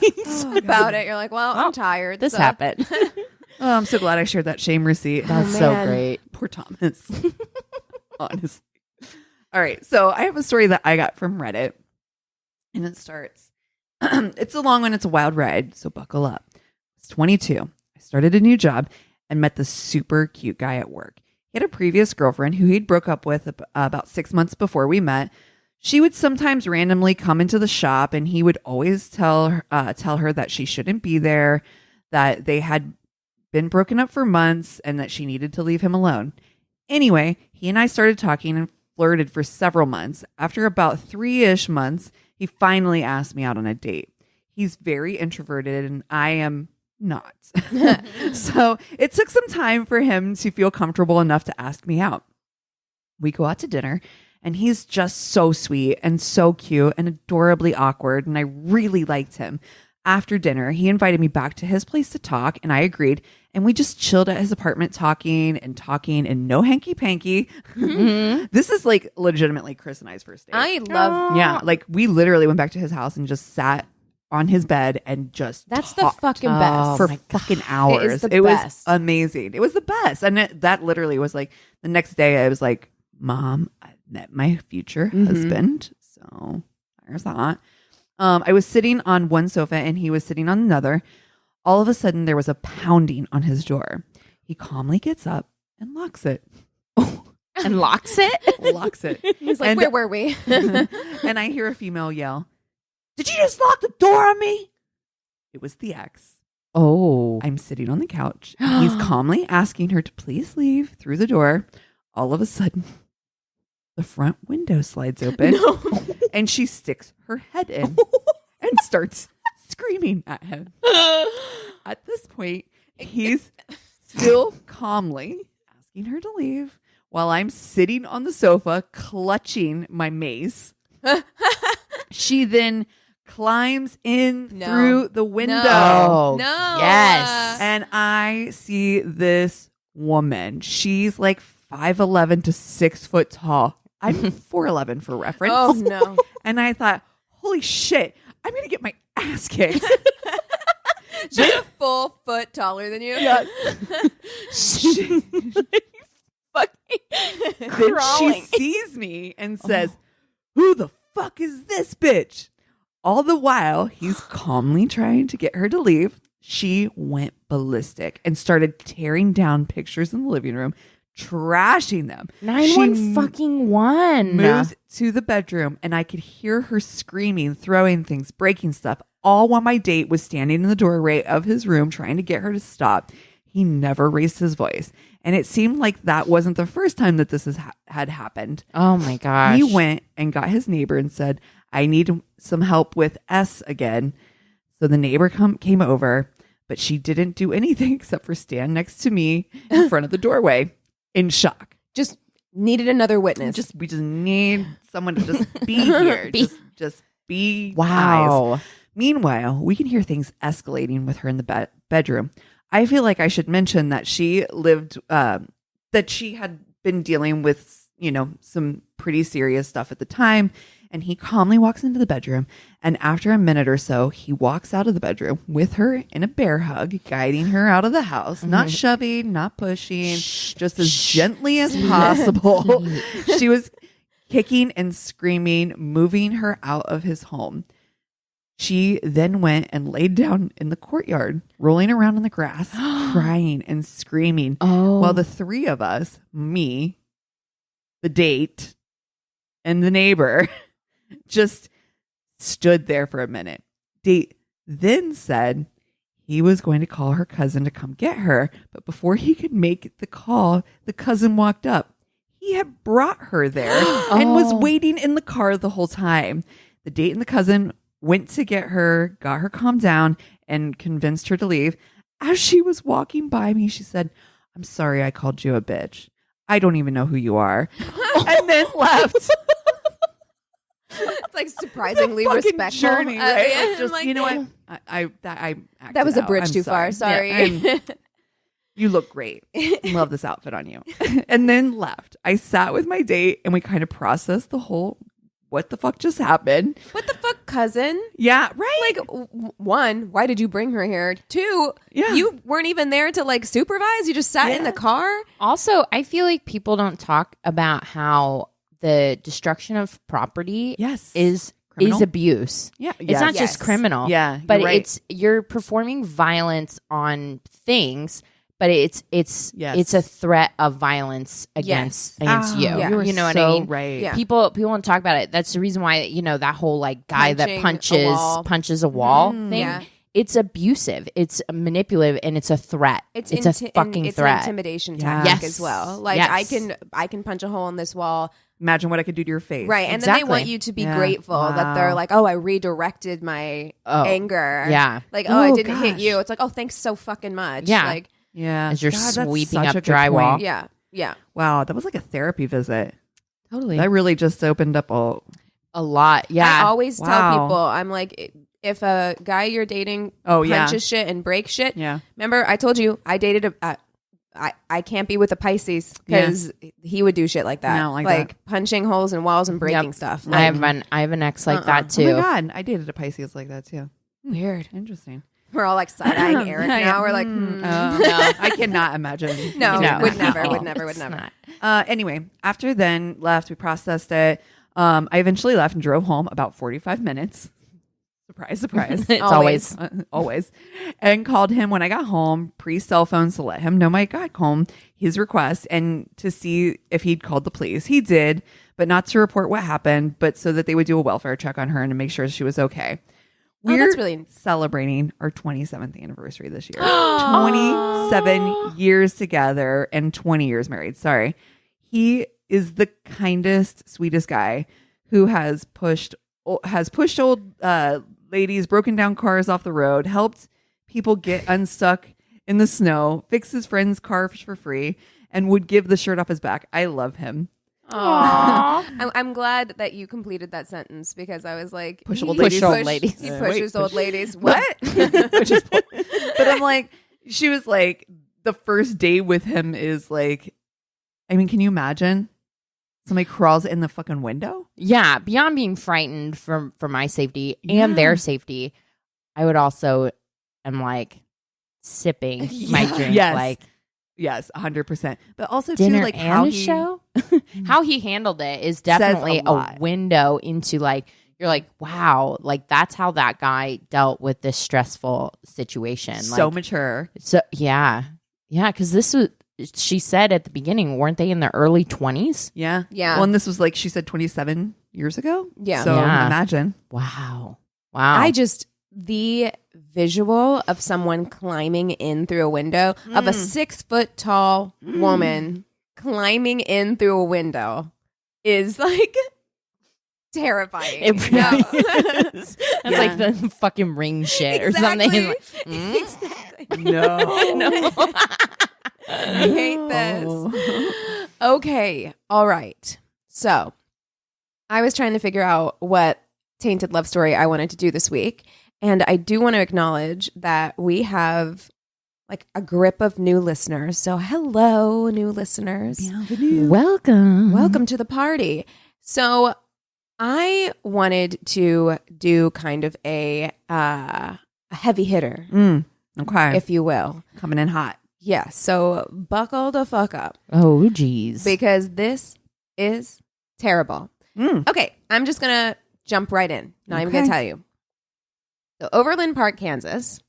about it. You're like, well, I'm tired. This happened. Oh, I'm so glad I shared that shame receipt. That's so great. Poor Thomas. Honestly. All right. So I have a story that I got from Reddit. And it starts. It's a long one. It's a wild ride. So buckle up. I was 22. I started a new job and met this super cute guy at work. He had a previous girlfriend who he'd broke up with about 6 months before we met. She would sometimes randomly come into the shop and he would always tell her that she shouldn't be there, that they had been broken up for months and that she needed to leave him alone. Anyway, he and I started talking and flirted for several months. After about 3-ish months, he finally asked me out on a date. He's very introverted and I am not. So it took some time for him to feel comfortable enough to ask me out. We go out to dinner and he's just so sweet and so cute and adorably awkward. And I really liked him. After dinner, he invited me back to his place to talk and I agreed. And we just chilled at his apartment talking and no hanky panky. Mm-hmm. This is like legitimately Chris and I's first date. I love. Yeah. Like we literally went back to his house and just sat on his bed and just That's talked the fucking best. for fucking hours. It was was amazing. It was the best. And that literally was like the next day I was like, Mom, I met my future husband. So there's that. I was sitting on one sofa and he was sitting on another. All of a sudden there was a pounding on his door. He calmly gets up and locks it. And locks it? Locks it. He's like, where were we? And I hear a female yell, "Did you just lock the door on me?" It was the ex. Oh. I'm sitting on the couch. He's calmly asking her to please leave through the door. All of a sudden, the front window slides open and she sticks her head in and starts screaming at him. At this point, he's still calmly asking her to leave while I'm sitting on the sofa clutching my mace. She then climbs in through the window. No. No. Yes. And I see this woman. She's like 5'11" to 6 foot tall. I'm 4'11" for reference. Oh, no. And I thought, holy shit, I'm going to get my ass kicked. She's a full foot taller than you. Yes. Then she sees me and says, "Who the fuck is this bitch?" All the while, he's calmly trying to get her to leave. She went ballistic and started tearing down pictures in the living room, trashing them. 911. Moves to the bedroom, and I could hear her screaming, throwing things, breaking stuff, all while my date was standing in the doorway of his room trying to get her to stop. He never raised his voice. And it seemed like that wasn't the first time that this had happened. Oh, my gosh. He went and got his neighbor and said, "I need some help with S again." So the neighbor came over, but she didn't do anything except for stand next to me in front of the doorway in shock. Just needed another witness. We just need someone to just be here. Just be Wow. eyes. Meanwhile, we can hear things escalating with her in the bedroom. I feel like I should mention that she that she had been dealing with, some pretty serious stuff at the time. And he calmly walks into the bedroom. And after a minute or so, he walks out of the bedroom with her in a bear hug, guiding her out of the house, not shoving, not pushing, just as gently as possible. She was kicking and screaming, moving her out of his home. She then went and laid down in the courtyard, rolling around in the grass, crying and screaming. While the three of us, me, the date, and the neighbor, just stood there for a minute. Date then said he was going to call her cousin to come get her, but before he could make the call, the cousin walked up. He had brought her there and was waiting in the car the whole time. The date and the cousin went to get her, got her calmed down, and convinced her to leave. As she was walking by me, she said, "I'm sorry I called you a bitch. I don't even know who you are." And then left. It's like surprisingly Fucking respectful. journey, right? Yeah, Just, like, you know what? I acted that was a out. bridge I'm too far. Sorry. Yeah, you look great. Love this outfit on you. And then left. I sat with my date and we kind of processed the whole, what the fuck just happened? What the fuck, cousin? Yeah, right. Like, one, why did you bring her here? Two, you weren't even there to like supervise. You just sat in the car. Also, I feel like people don't talk about how the destruction of property is abuse. Yeah. It's not just criminal. Yeah. But right. you're performing violence on things, but it's a threat of violence against you. Yeah. You know what I mean? Right. Yeah. People don't talk about it. That's the reason why, that whole like guy that Punching punches a wall thing. Yeah. it's abusive, it's manipulative, and it's a threat. It's a fucking it's threat. An intimidation tactic Yes. as well. Like Yes. I can punch a hole in this wall. Imagine what I could do to your face. Right. And Exactly. then they want you to be Yeah. grateful that they're like, oh, I redirected my anger. Yeah. Like, oh, I didn't gosh. hit you. It's like, oh, thanks so fucking much. Yeah. Like, Yeah. As you're God, that's sweeping such up a good drywall. point. yeah. Yeah. Wow, that was like a therapy visit. Totally. That really just opened up A lot. Yeah. I always tell Wow. people, I'm like, if a guy you're dating Oh, yeah. punches shit and breaks shit, Yeah. remember I told you I dated I can't be with a Pisces because he would do shit like that. I don't like punching holes in walls and breaking Yep. stuff. I Like, have an ex like that Oh too. my God, I dated a Pisces like that too. weird. Interesting. We're all like side-eyeing Eric now. We're like, No, No. I cannot imagine. no, No. would never, No. would never, would It's never. not. Anyway, after then left, we processed it. I eventually left and drove home about 45 minutes. Surprise, surprise. It's always. Always. And called him when I got home, pre-cell phones, to let him know my got home, his request, and to see if he'd called the police. He did, but not to report what happened, but so that they would do a welfare check on her and to make sure she was okay. Oh, We're that's really- celebrating our 27th anniversary this year. 27 years together and 20 years married. Sorry. He is the kindest, sweetest guy who has pushed old ladies, broken down cars off the road, helped people get unstuck in the snow, fixed his friend's car for free, and would give the shirt off his back. I love him. I'm glad that you completed that sentence because I was like, Push old he ladies. Push old ladies. He Wait, pushes push- old ladies. What? Which is, but I'm like, she was like, the first date with him is like, I mean, can you imagine? Somebody crawls in the fucking window? Yeah, beyond being frightened for my safety and their safety, I would also am like sipping my drink, Yes. like Yes, 100%. But also dinner too, like and how a he, show. How he handled it is definitely a lot. window into like you're like, wow, like that's how that guy dealt with this stressful situation. so like, mature. So yeah, because this was. She said at the beginning, weren't they in their early 20s? Yeah. Yeah. Well, and this was like, she said 27 years ago. Yeah. So Yeah. imagine. Wow. The visual of someone climbing in through a window of a 6 foot tall woman climbing in through a window is like terrifying. It No. really is. That's like the fucking ring shit or something. Exactly. Like, Exactly. No. I hate this. Okay. All right. So I was trying to figure out what Tainted Love story I wanted to do this week. And I do want to acknowledge that we have like a grip of new listeners. So hello, new listeners. welcome. Welcome to the party. So I wanted to do kind of a heavy hitter, Okay. if you will. Coming in hot. Yeah. So buckle the fuck up. Oh, geez. Because this is terrible. Okay, I'm just going to jump right in. Not even going to tell you. So Overland Park, Kansas.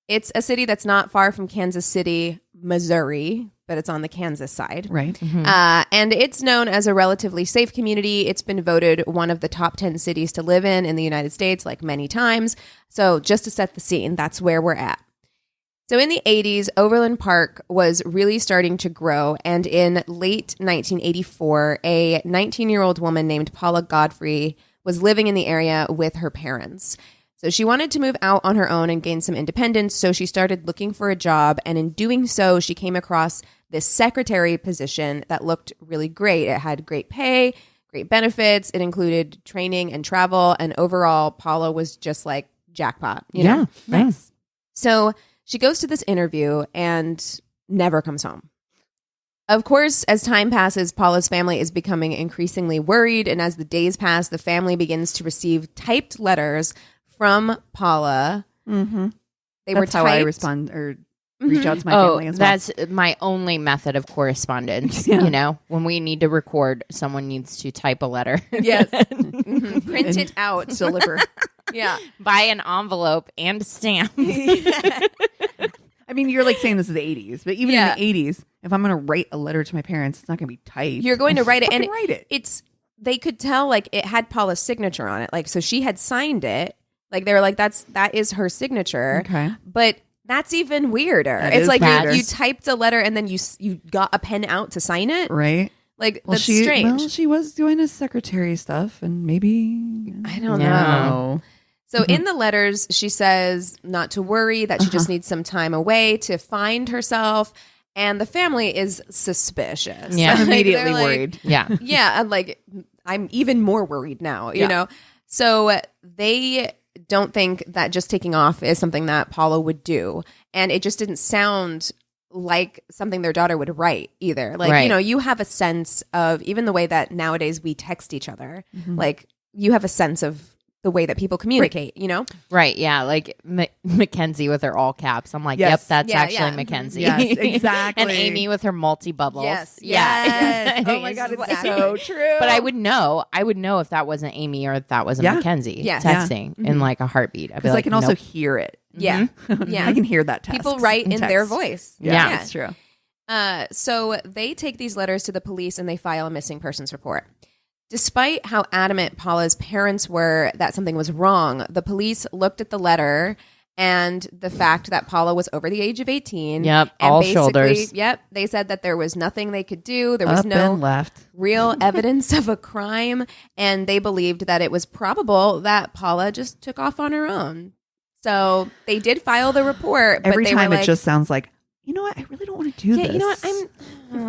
It's a city that's not far from Kansas City, Missouri, but it's on the Kansas side. Right. And it's known as a relatively safe community. It's been voted one of the top 10 cities to live in the United States, like many times. So just to set the scene, that's where we're at. So in the 80s, Overland Park was really starting to grow. And in late 1984, a 19-year-old woman named Paula Godfrey was living in the area with her parents. So she wanted to move out on her own and gain some independence. So she started looking for a job. And in doing so, she came across this secretary position that looked really great. It had great pay, great benefits. It included training and travel. And overall, Paula was just like jackpot. You know? Nice. So she goes to this interview and never comes home. Of course, as time passes, Paula's family is becoming increasingly worried. And as the days pass, the family begins to receive typed letters from Paula. Mm-hmm. They were That's how I typed. respond or reach out to my Oh, family as well. that's my only method of correspondence. You know, when we need to record, someone needs to type a letter. Yes. Mhm. Print it out. Deliver. Yeah. Buy an envelope and stamp. I mean, you're like saying this is the 80s, but even in the 80s, if I'm going to write a letter to my parents, it's not going to be typed. You're going to write it. And write it. It's, they could tell like it had Paula's signature on it. Like, so she had signed it. Like they were like, that is her signature. Okay. But that's even weirder. That it's is like weirder. you typed a letter and then you got a pen out to sign it. Right. Like Well, that's strange. Well, she was doing a secretary stuff, and maybe I don't Yeah. know. So in the letters, she says not to worry, that she just needs some time away to find herself. And the family is suspicious. Yeah. I'm Like, immediately they're like, worried. Yeah. Yeah. And like, I'm even more worried now, you Yeah. know? So they don't think that just taking off is something that Paula would do. And it just didn't sound like something their daughter would write either. Like, Right. you know, you have a sense of even the way that nowadays we text each other, like you have a sense of the way that people communicate, you know? Right. Yeah. Like Mackenzie with her all caps. I'm like, Yes. yep, that's Yeah, actually yeah. Mackenzie. Yes, exactly. And Amy with her multi bubbles. Yes. Yeah. Yes. Oh my God, it's so true. But I would know if that wasn't Amy or if that wasn't Yeah. Mackenzie Yeah. texting in like a heartbeat. I'd be because like, I can also nope. hear it. Yeah. Yeah. I can hear that text. People write in their voice. Yeah, Yeah. that's true. So they take these letters to the police and they file a missing persons report. Despite how adamant Paula's parents were that something was wrong, the police looked at the letter and the fact that Paula was over the age of 18. Yep, and all basically, shoulders. Yep, they said that there was nothing they could do. There was Up no and left. real evidence of a crime, and they believed that it was probable that Paula just took off on her own. So they did file the report. Every but they time were it like, just sounds like, you know what? I really don't want to do yeah, this. you know what?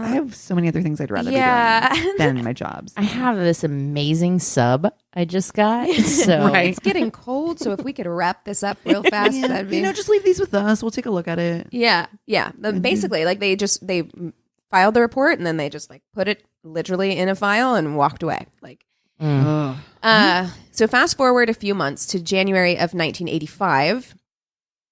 I have so many other things I'd rather Yeah. be doing than my jobs. I have this amazing sub I just got. So Right. It's getting cold, so if we could wrap this up real fast, Yeah, that'd be. you know, just leave these with us. We'll take a look at it. Yeah. Basically, like they filed the report and then they just like put it literally in a file and walked away. Like, Ugh. so fast forward a few months to January of 1985.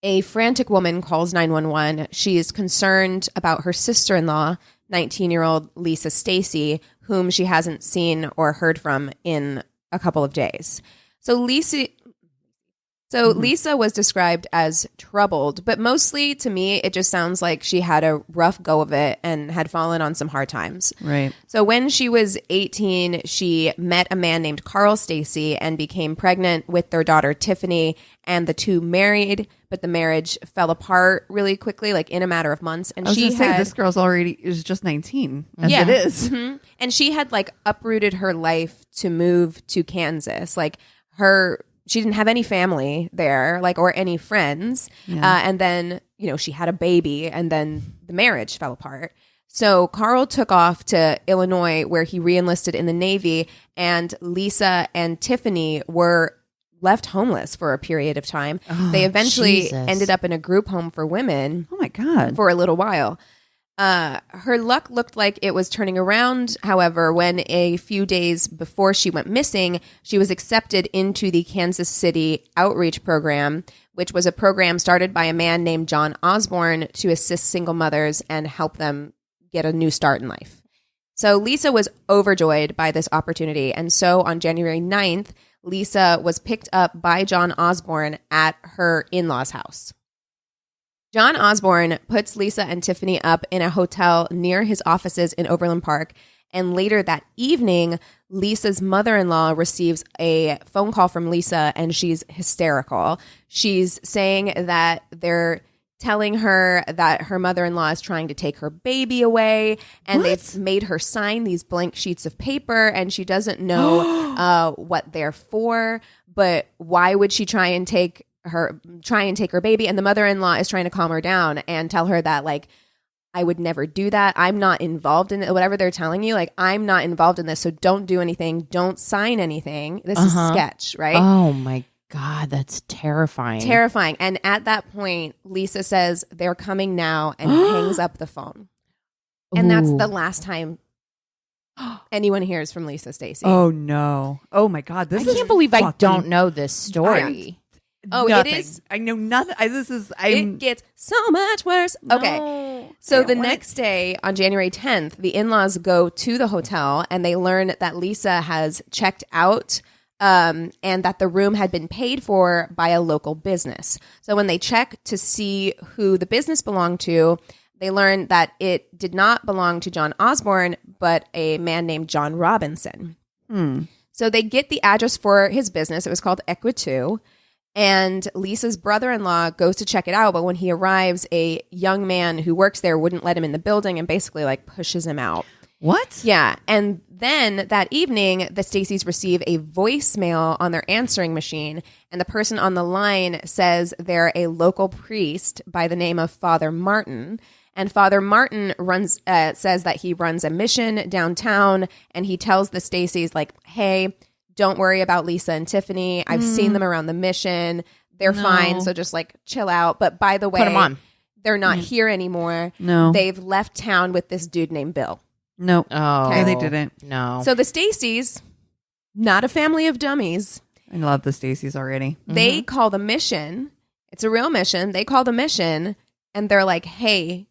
A frantic woman calls 911. She is concerned about her sister-in-law, 19-year-old Lisa Stacy, whom she hasn't seen or heard from in a couple of days. So Lisa was described as troubled, but mostly to me, it just sounds like she had a rough go of it and had fallen on some hard times. Right. So when she was 18, she met a man named Carl Stacy and became pregnant with their daughter Tiffany, and the two married, but the marriage fell apart really quickly, like in a matter of months. And I was she gonna say, had this girl's is just 19, as Yeah. it is. Mhm. And she had like uprooted her life to move to Kansas. Like she didn't have any family there, like, or any friends. And then, you know, she had a baby and then the marriage fell apart. So Carl took off to Illinois where he re-enlisted in the Navy, and Lisa and Tiffany were left homeless for a period of time. They eventually Jesus. ended up in a group home for women Oh my God. for a little while. Her luck looked like it was turning around. However, when a few days before she went missing, she was accepted into the Kansas City Outreach Program, which was a program started by a man named John Osborne to assist single mothers and help them get a new start in life. So Lisa was overjoyed by this opportunity. And so on January 9th, Lisa was picked up by John Osborne at her in-laws' house. John Osborne puts Lisa and Tiffany up in a hotel near his offices in Overland Park. And later that evening, Lisa's mother-in-law receives a phone call from Lisa, and she's hysterical. She's saying that they're telling her that her mother-in-law is trying to take her baby away, and they've made her sign these blank sheets of paper, and she doesn't know what they're for. But why would she try and take her baby? And the mother-in-law is trying to calm her down and tell her that, like, I would never do that. I'm not involved in it. Whatever they're telling you, like, I'm not involved in this. So don't do anything. Don't sign anything. This is sketch, right? Oh my God, that's terrifying. Terrifying. And at that point, Lisa says, they're coming now, and hangs up the phone. And that's Ooh. the last time anyone hears from Lisa Stacy. Oh no. Oh my God. I can't believe I don't know this story. Oh, nothing. it is. I know nothing. It gets so much worse. Okay. So the next day, on January 10th, the in-laws go to the hotel and they learn that Lisa has checked out and that the room had been paid for by a local business. So when they check to see who the business belonged to, they learn that it did not belong to John Osborne, but a man named John Robinson. So they get the address for his business. It was called Equitu. And Lisa's brother-in-law goes to check it out, but when he arrives, a young man who works there wouldn't let him in the building and basically like pushes him out. What? Yeah. And then that evening, the Stacys receive a voicemail on their answering machine, and the person on the line says they're a local priest by the name of Father Martin. And Father Martin says that he runs a mission downtown, and he tells the Stacys, like, hey, don't worry about Lisa and Tiffany. I've seen them around the mission. They're fine, so just like chill out. But by the way, Put 'em on. they're not here anymore. No. They've left town with this dude named Bill. No. Oh, No, they didn't. No. So the Stacys, not a family of dummies, I love the Stacys already. they call the mission. It's a real mission. They call the mission, and they're like, hey,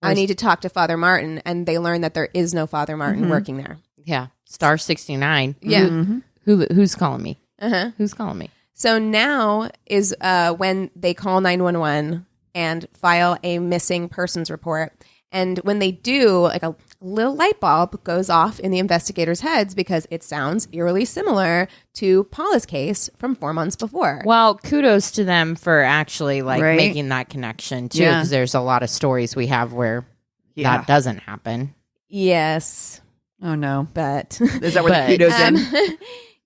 I need to talk to Father Martin. And they learn that there is no Father Martin working there. Yeah. Star 69. Yeah. Who's calling me? Uh-huh. Who's calling me? So now is when they call 911 and file a missing persons report. And when they do, like a little light bulb goes off in the investigators' heads because it sounds eerily similar to Paula's case from 4 months before. Well, kudos to them for actually like Right. making that connection too, Yeah. because there's a lot of stories we have where Yeah. that doesn't happen. Yes, Oh, no. but Is that where the kudos in?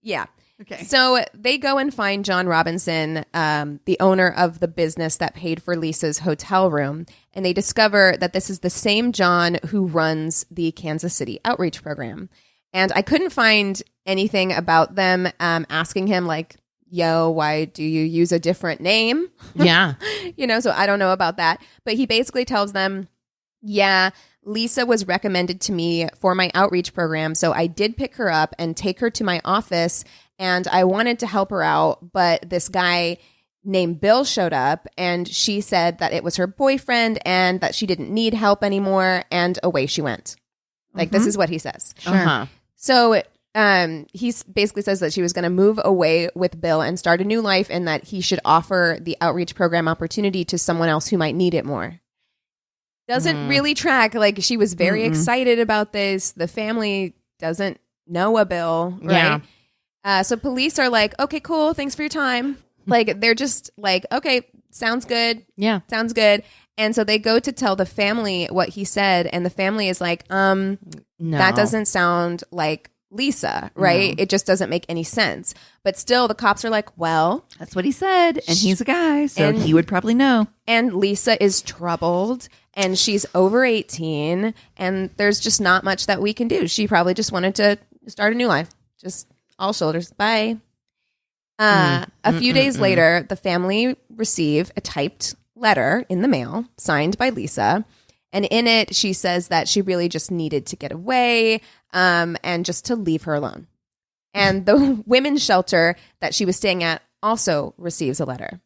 yeah. Okay. So they go and find John Robinson, the owner of the business that paid for Lisa's hotel room. And they discover that this is the same John who runs the Kansas City outreach program. And I couldn't find anything about them asking him like, yo, why do you use a different name? Yeah. So I don't know about that. But he basically tells them, yeah, Lisa was recommended to me for my outreach program. So I did pick her up and take her to my office, and I wanted to help her out. But this guy named Bill showed up, and she said that it was her boyfriend and that she didn't need help anymore. And away she went. Like, this is what he says. Uh-huh. So he basically says that she was going to move away with Bill and start a new life, and that he should offer the outreach program opportunity to someone else who might need it more. Doesn't really track. Like, she was very excited about this. The family doesn't know a Bill, right? Yeah. So police are like, okay, cool. Thanks for your time. Like, they're just like, okay, sounds good. Yeah. Sounds good. And so they go to tell the family what he said. And the family is like, No. that doesn't sound like Lisa, right? It just doesn't make any sense. But still, the cops are like, well, That's what he said. And he's a guy, so And- he would probably know. and Lisa is troubled and she's over 18 and there's just not much that we can do. She probably just wanted to start a new life. Just all shoulders. Bye. A few days later, the family receive a typed letter in the mail signed by Lisa. And in it, she says that she really just needed to get away and just to leave her alone. And the women's shelter that she was staying at also receives a letter.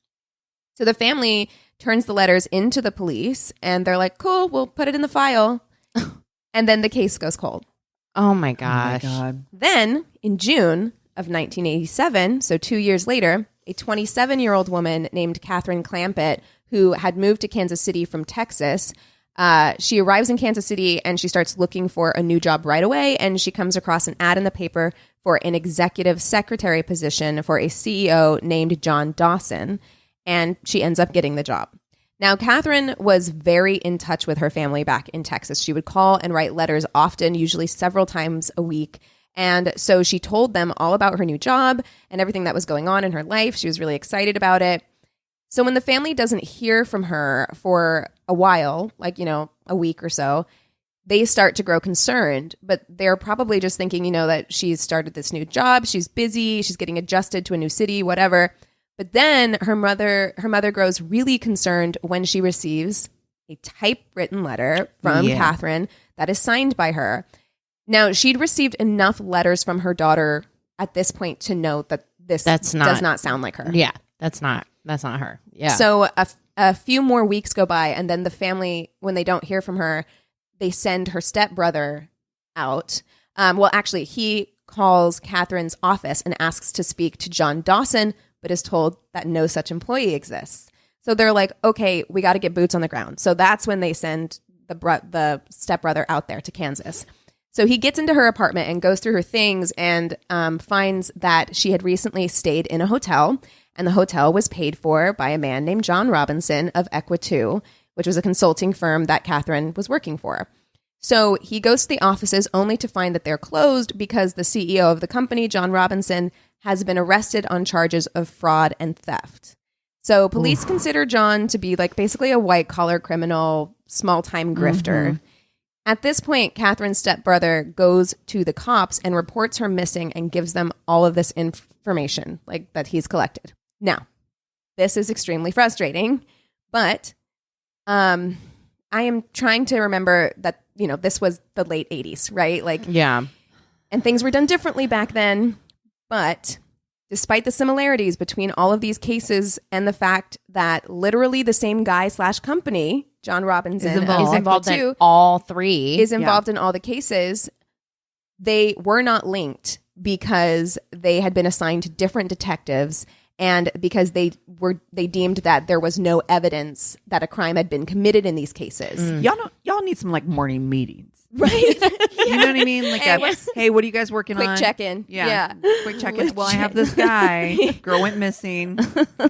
So the family turns the letters into the police and they're like, cool, we'll put it in the file. And then the case goes cold. Oh my gosh. Oh, my God. Then in June of 1987, so 2 years later, a 27-year-old woman named Catherine Clampett, who had moved to Kansas City from Texas, she arrives in Kansas City and she starts looking for a new job right away. And she comes across an ad in the paper for an executive secretary position for a CEO named John Dawson. And she ends up getting the job. Now, Catherine was very in touch with her family back in Texas. She would call and write letters often, usually several times a week. And so she told them all about her new job and everything that was going on in her life. She was really excited about it. So when the family doesn't hear from her for a while, like, a week or so, they start to grow concerned. But they're probably just thinking, that she's started this new job. She's busy. She's getting adjusted to a new city, whatever. But then her mother grows really concerned when she receives a typewritten letter from Catherine that is signed by her. Now, she'd received enough letters from her daughter at this point to know that this does not sound like her. Yeah. That's not her. Yeah. So a few more weeks go by, and then the family, when they don't hear from her, they send her stepbrother out. Well, actually, he calls Catherine's office and asks to speak to John Dawson, but is told that no such employee exists. So they're like, okay, we got to get boots on the ground. So that's when they send the stepbrother out there to Kansas. So he gets into her apartment and goes through her things and finds that she had recently stayed in a hotel and the hotel was paid for by a man named John Robinson of Equa2, which was a consulting firm that Catherine was working for. So he goes to the offices only to find that they're closed because the CEO of the company, John Robinson, has been arrested on charges of fraud and theft. So police consider John to be like basically a white-collar criminal, small-time grifter. Mm-hmm. At this point, Catherine's stepbrother goes to the cops and reports her missing and gives them all of this information like that he's collected. Now, this is extremely frustrating, but I am trying to remember that, you know, this was the late 80s, right? Like, yeah. And things were done differently back then. But despite the similarities between all of these cases and the fact that literally the same guy / company, John Robinson, is involved in all three, is involved in all the cases, they were not linked because they had been assigned to different detectives and because they deemed that there was no evidence that a crime had been committed in these cases. Y'all need some like morning meetings. Right. You know what I mean? Like, hey, what are you guys working on? Quick check-in. Yeah. Quick check-in. Well, I have this guy. Girl went missing.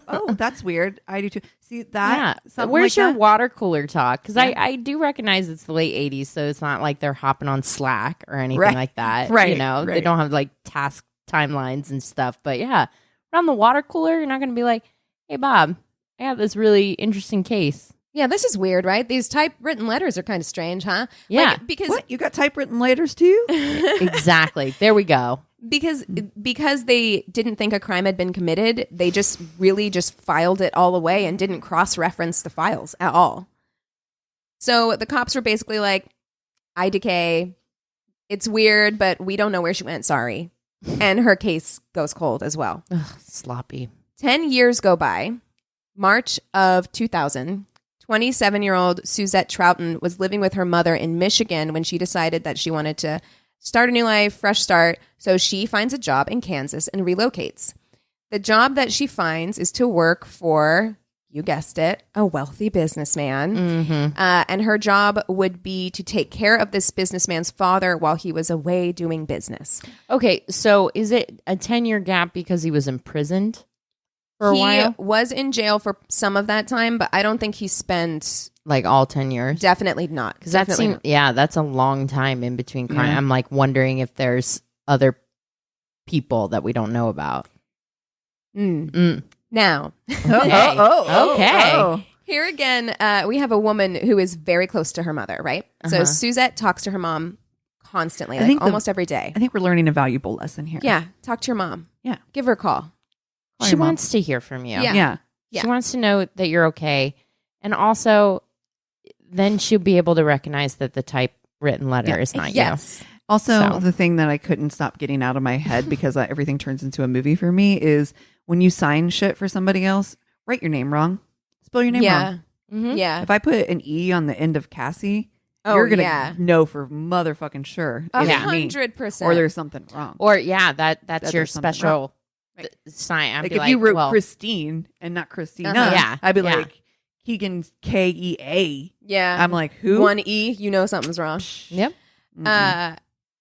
Oh, that's weird. I do too. See that? Yeah. Where's your water cooler talk? Because I do recognize it's the late 80s, so it's not like they're hopping on Slack or anything like that. Right. You know, they don't have like task timelines and stuff. But yeah, around the water cooler, you're not going to be like, hey, Bob, I have this really interesting case. Yeah, this is weird, right? These typewritten letters are kind of strange, huh? Yeah. Like, because what? You got typewritten letters too? Exactly. There we go. Because they didn't think a crime had been committed, they just really just filed it all away and didn't cross-reference the files at all. So the cops were basically like, IDK, it's weird, but we don't know where she went, sorry. And her case goes cold as well. Ugh, sloppy. 10 years go by. March of 2000, 27-year-old Suzette Troughton was living with her mother in Michigan when she decided that she wanted to start a new life, fresh start. So she finds a job in Kansas and relocates. The job that she finds is to work for, you guessed it, a wealthy businessman. Mm-hmm. And her job would be to take care of this businessman's father while he was away doing business. Okay, so is it a 10-year gap because he was imprisoned for a while? He was in jail for some of that time, but I don't think he spent... Like all 10 years? Definitely not. Because that seemed, that's a long time in between crime. Yeah. I'm like wondering if there's other people that we don't know about. Now, okay. Here again, we have a woman who is very close to her mother, right? So Suzette talks to her mom constantly, almost every day. I think we're learning a valuable lesson here. Yeah, talk to your mom. Yeah. Give her a call. She wants to hear from you. Yeah. She wants to know that you're okay. And also, then she'll be able to recognize that the typewritten letter is not you. Also, the thing that I couldn't stop getting out of my head because everything turns into a movie for me is when you sign shit for somebody else, write your name wrong. Spell your name wrong. Mm-hmm. Yeah. If I put an E on the end of Cassie, you're going to know for motherfucking sure. 100%. Or there's something wrong. Or, that's your special sign. I'd like be if you wrote Christine and not Christina, I'd be like, Keegan's Kea. Yeah. I'm like, who? One E, you know something's wrong. Yep.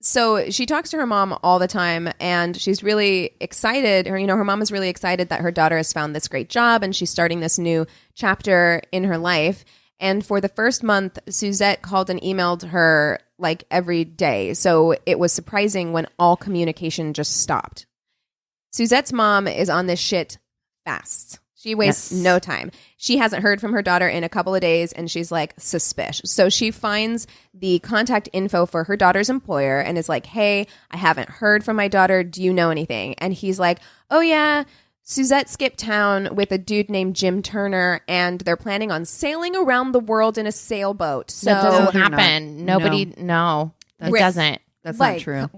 So she talks to her mom all the time, and she's really excited. Her mom is really excited that her daughter has found this great job, and she's starting this new chapter in her life. And for the first month, Suzette called and emailed her like every day. So it was surprising when all communication just stopped. Suzette's mom is on this shit fast. She wastes no time. She hasn't heard from her daughter in a couple of days, and she's like suspicious. So she finds the contact info for her daughter's employer and is like, hey, I haven't heard from my daughter. Do you know anything? And he's like, oh, yeah, Suzette skipped town with a dude named Jim Turner, and they're planning on sailing around the world in a sailboat. So that doesn't happen. Nobody, no, it doesn't. That's not true.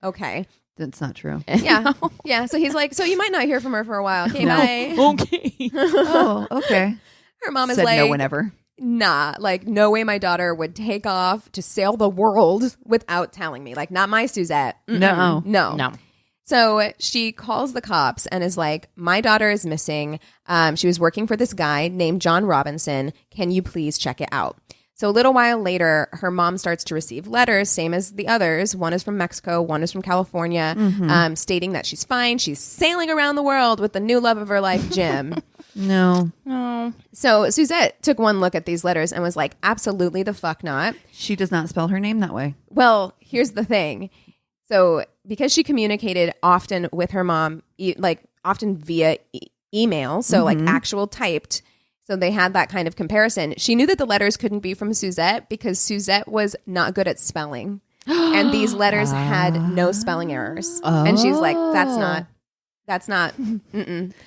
Okay. That's not true. Yeah. Yeah. So he's like, so you might not hear from her for a while. Okay, bye. Okay. Oh, okay. Her mom is Said like, no one ever. Nah, like no way my daughter would take off to sail the world without telling me. Like, not my Suzette. No. No. So she calls the cops and is like, my daughter is missing. She was working for this guy named John Robinson. Can you please check it out? So a little while later, her mom starts to receive letters, same as the others. One is from Mexico, one is from California, stating that she's fine. She's sailing around the world with the new love of her life, Jim. No. So Suzette took one look at these letters and was like, absolutely the fuck not. She does not spell her name that way. Well, here's the thing. So because she communicated often with her mom, often via email, so like actual typed, so they had that kind of comparison. She knew that the letters couldn't be from Suzette because Suzette was not good at spelling. And these letters had no spelling errors. And she's like, that's not.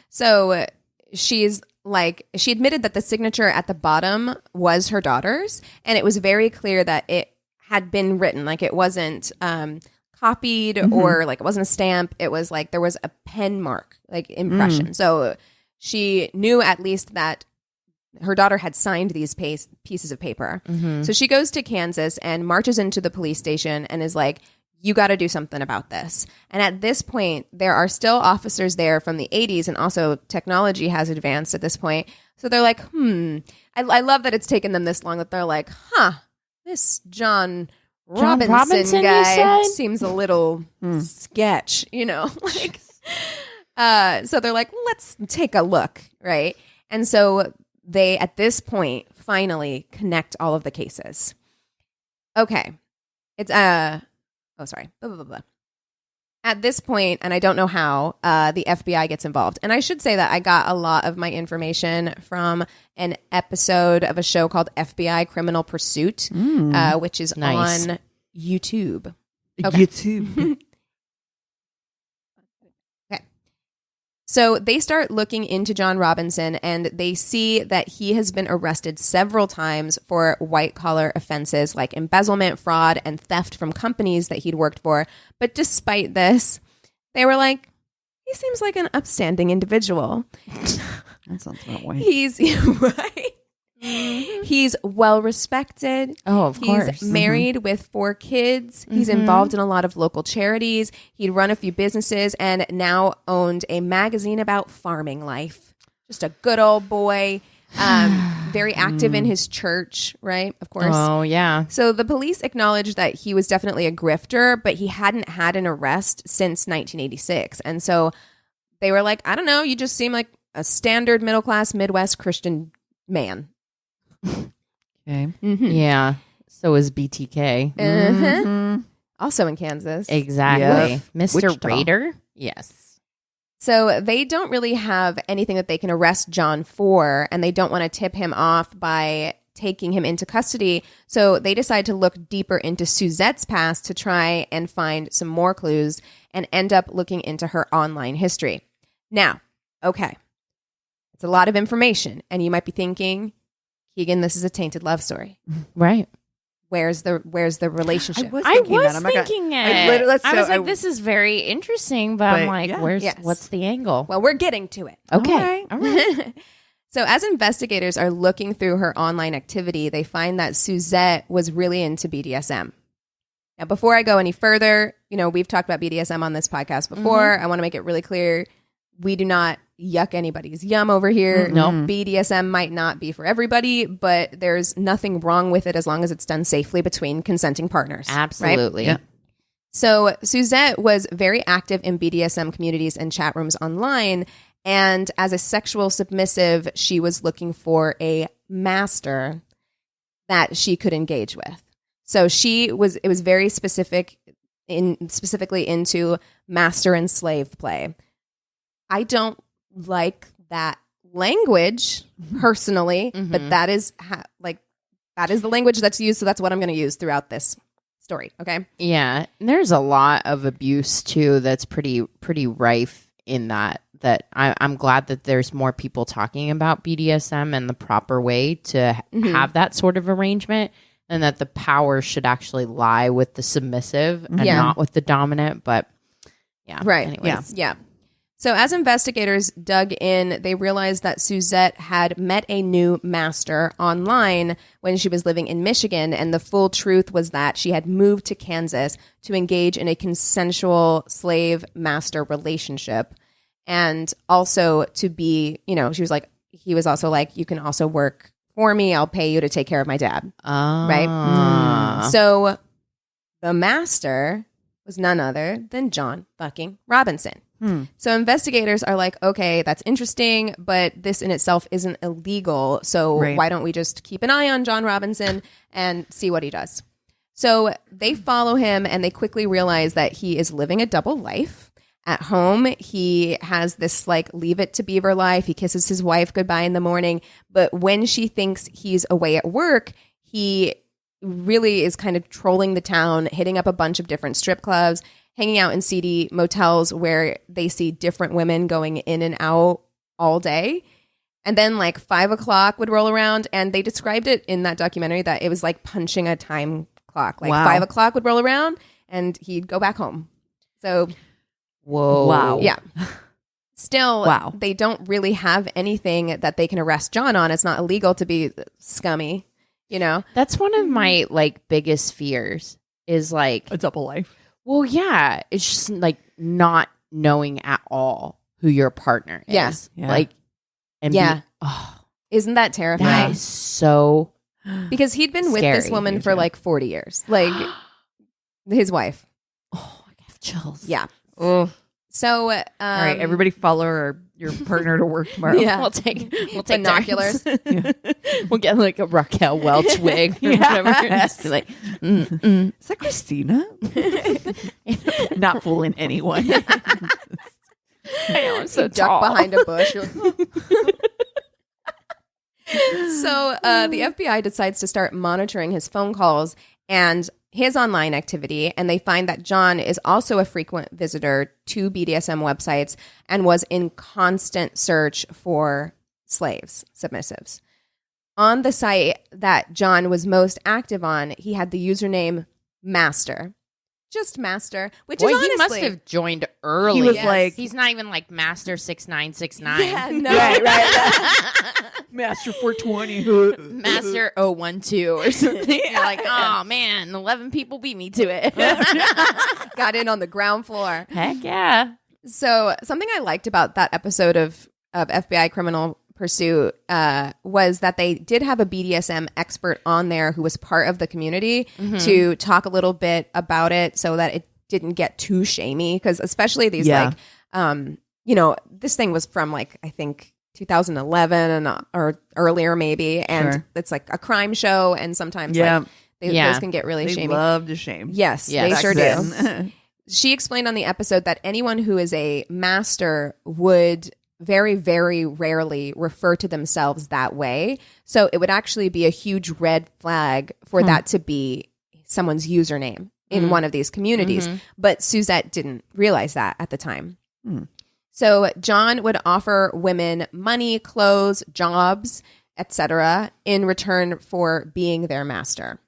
So she's like, she admitted that the signature at the bottom was her daughter's. And it was very clear that it had been written. Like it wasn't copied or like it wasn't a stamp. It was like there was a pen mark, like impression. So she knew at least that her daughter had signed these pieces of paper. So she goes to Kansas and marches into the police station and is like, you got to do something about this. And at this point, there are still officers there from the 80s, and also technology has advanced at this point. So they're like, I love that it's taken them this long that they're like, this John Robinson guy seems a little sketch, you know? Like, so they're like, let's take a look, right? And so they, at this point, finally connect all of the cases. Okay. It's, sorry. Blah, blah, blah, blah. At this point, and I don't know how, the FBI gets involved. And I should say that I got a lot of my information from an episode of a show called FBI Criminal Pursuit, which is on YouTube. Okay. YouTube. So they start looking into John Robinson, and they see that he has been arrested several times for white-collar offenses like embezzlement, fraud, and theft from companies that he'd worked for. But despite this, they were like, he seems like an upstanding individual. That sounds about right. He's right. He's well-respected. Oh, of course. He's married with 4 kids. He's involved in a lot of local charities. He'd run a few businesses and now owned a magazine about farming life. Just a good old boy. Very active in his church, right? Of course. Oh, yeah. So the police acknowledged that he was definitely a grifter, but he hadn't had an arrest since 1986. And so they were like, I don't know, you just seem like a standard middle-class Midwest Christian man. Okay. Yeah. So is BTK. Also in Kansas. Exactly. Yep. Mr. Wichita. Raider? Yes. So they don't really have anything that they can arrest John for, and they don't want to tip him off by taking him into custody. So they decide to look deeper into Suzette's past to try and find some more clues, and end up looking into her online history. Now, okay, it's a lot of information, and you might be thinking, Keegan, this is a tainted love story. Right. Where's the relationship? I was thinking it. let's I was go- like, this is very interesting, but I'm like, what's the angle? Well, we're getting to it. Okay. All right. So as investigators are looking through her online activity, they find that Suzette was really into BDSM. Now, before I go any further, we've talked about BDSM on this podcast before. I want to make it really clear. We do not yuck anybody's yum over here. No. BDSM might not be for everybody, but there's nothing wrong with it as long as it's done safely between consenting partners. Absolutely. Right? Yeah. So Suzette was very active in BDSM communities and chat rooms online. And as a sexual submissive, she was looking for a master that she could engage with. So it was very specifically into master and slave play. I don't like that language personally, but that is the language that's used. So that's what I'm going to use throughout this story. Okay. Yeah. And there's a lot of abuse too. That's pretty rife in that I'm glad that there's more people talking about BDSM and the proper way to have that sort of arrangement, and that the power should actually lie with the submissive and not with the dominant. But yeah. Right. Anyways. Yeah. So as investigators dug in, they realized that Suzette had met a new master online when she was living in Michigan, and the full truth was that she had moved to Kansas to engage in a consensual slave-master relationship, and also to be, he was also like, you can also work for me, I'll pay you to take care of my dad. Ah. Right? So the master was none other than John fucking Robinson. So investigators are like, okay, that's interesting, but this in itself isn't illegal. So why don't we just keep an eye on John Robinson and see what he does? So they follow him and they quickly realize that he is living a double life. At home, he has this like leave it to Beaver life. He kisses his wife goodbye in the morning. But when she thinks he's away at work, he really is kind of trolling the town, hitting up a bunch of different strip clubs, hanging out in seedy motels where they see different women going in and out all day. And then like 5 o'clock would roll around, and they described it in that documentary that it was like punching a time clock. Like 5 o'clock would roll around and he'd go back home. So, whoa. Wow. Yeah. Still, they don't really have anything that they can arrest John on. It's not illegal to be scummy, you know? That's one of my like biggest fears is like A double life. Well, yeah, it's just like not knowing at all who your partner is. Yeah. Like, and Isn't that terrifying? that is so Because he'd been with this Scary. woman for like 40 years. Like his wife. Oh, I have chills. Yeah. Oh. So, All right, everybody follow your partner to work tomorrow. Yeah. We'll take Binoculars. turns. We'll get like a Raquel Welch wig or whatever. Just be like, Is that Christina? Not fooling anyone. I know, I'm so duck tall. behind a bush. So the FBI decides to start monitoring his phone calls and his online activity, and they find that John is also a frequent visitor to BDSM websites and was in constant search for slaves, submissives. On the site that John was most active on, he had the username Master. Just Master, which is honestly... he must have joined early. He was like... He's not even like Master 6969. Yeah, no. Right. Master 420. Master 012 or something. You're like, oh man, 11 people beat me to it. Got in on the ground floor. Heck yeah. So something I liked about that episode of FBI Criminal Pursuit was that they did have a BDSM expert on there who was part of the community to talk a little bit about it so that it didn't get too shamey. Because especially these like, you know, this thing was from like, I think 2011 or earlier maybe. And it's like a crime show. And sometimes like, those can get really they shamey. love to shame. Yes, Yeah, they back sure then. do. She explained on the episode that anyone who is a master would very, very rarely refer to themselves that way. So it would actually be a huge red flag for that to be someone's username in one of these communities. But Suzette didn't realize that at the time. So John would offer women money, clothes, jobs, etc. in return for being their master.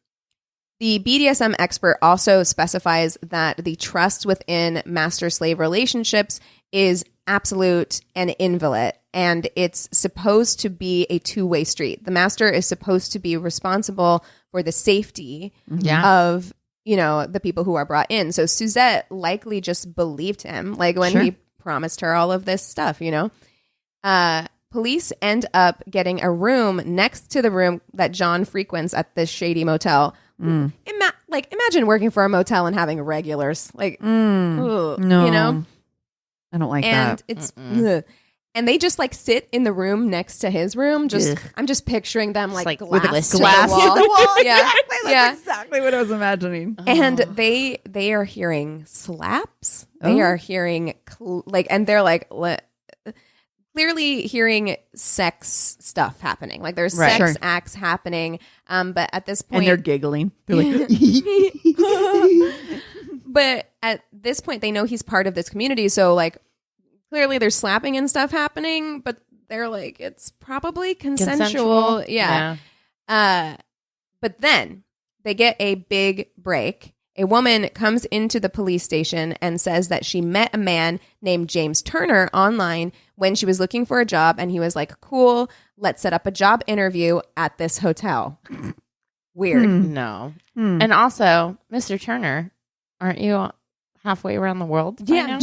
The BDSM expert also specifies that the trust within master-slave relationships is absolute and inviolate, and it's supposed to be a two-way street. The master is supposed to be responsible for the safety of, you know, the people who are brought in. So Suzette likely just believed him, like when he promised her all of this stuff, you know. Police end up getting a room next to the room that John frequents at this shady motel. Imagine working for a motel and having regulars. Like, No, you know? I don't like And that. it's and they just like sit in the room next to his room. I'm just picturing them like with glass to glass the to wall. the wall. Yeah, That's exactly what I was imagining. And they are hearing slaps. They are hearing and they're like clearly hearing sex stuff happening. Like there's sex acts happening. But at this point, And they're giggling. They're like, but at this point, they know he's part of this community. So like clearly there's slapping and stuff happening, but they're like, it's probably consensual. Yeah. But then they get a big break. A woman comes into the police station and says that she met a man named James Turner online when she was looking for a job. And he was like, cool, let's set up a job interview at this hotel. Weird. No. And also, Mr. Turner, aren't you halfway around the world? by now?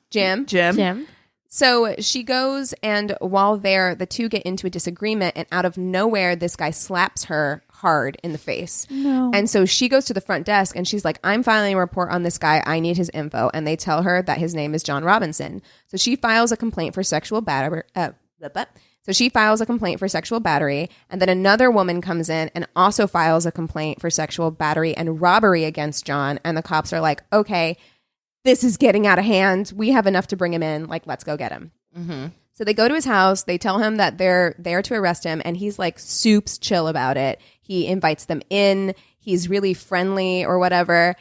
Jim. Jim. So she goes, and while there, the two get into a disagreement, and out of nowhere, this guy slaps her hard in the face. No. And so she goes to the front desk, and she's like, I'm filing a report on this guy. I need his info. And they tell her that his name is John Robinson. So she files a complaint for sexual battery. And then another woman comes in and also files a complaint for sexual battery and robbery against John. And the cops are like, okay, this is getting out of hand. We have enough to bring him in. Like, let's go get him. Mm-hmm. So they go to his house. They tell him that they're there to arrest him. And he's like soups chill about it. He invites them in. He's really friendly or whatever.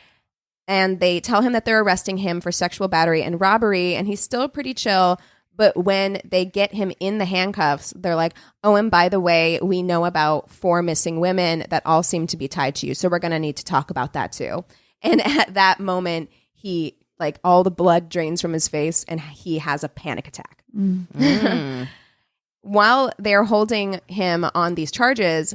And they tell him that they're arresting him for sexual battery and robbery. And he's still pretty chill. But when they get him in the handcuffs, they're like, oh, and by the way, we know about 4 missing women that all seem to be tied to you. So we're going to need to talk about that too. And at that moment, he, like, all the blood drains from his face and he has a panic attack. Mm. While they're holding him on these charges,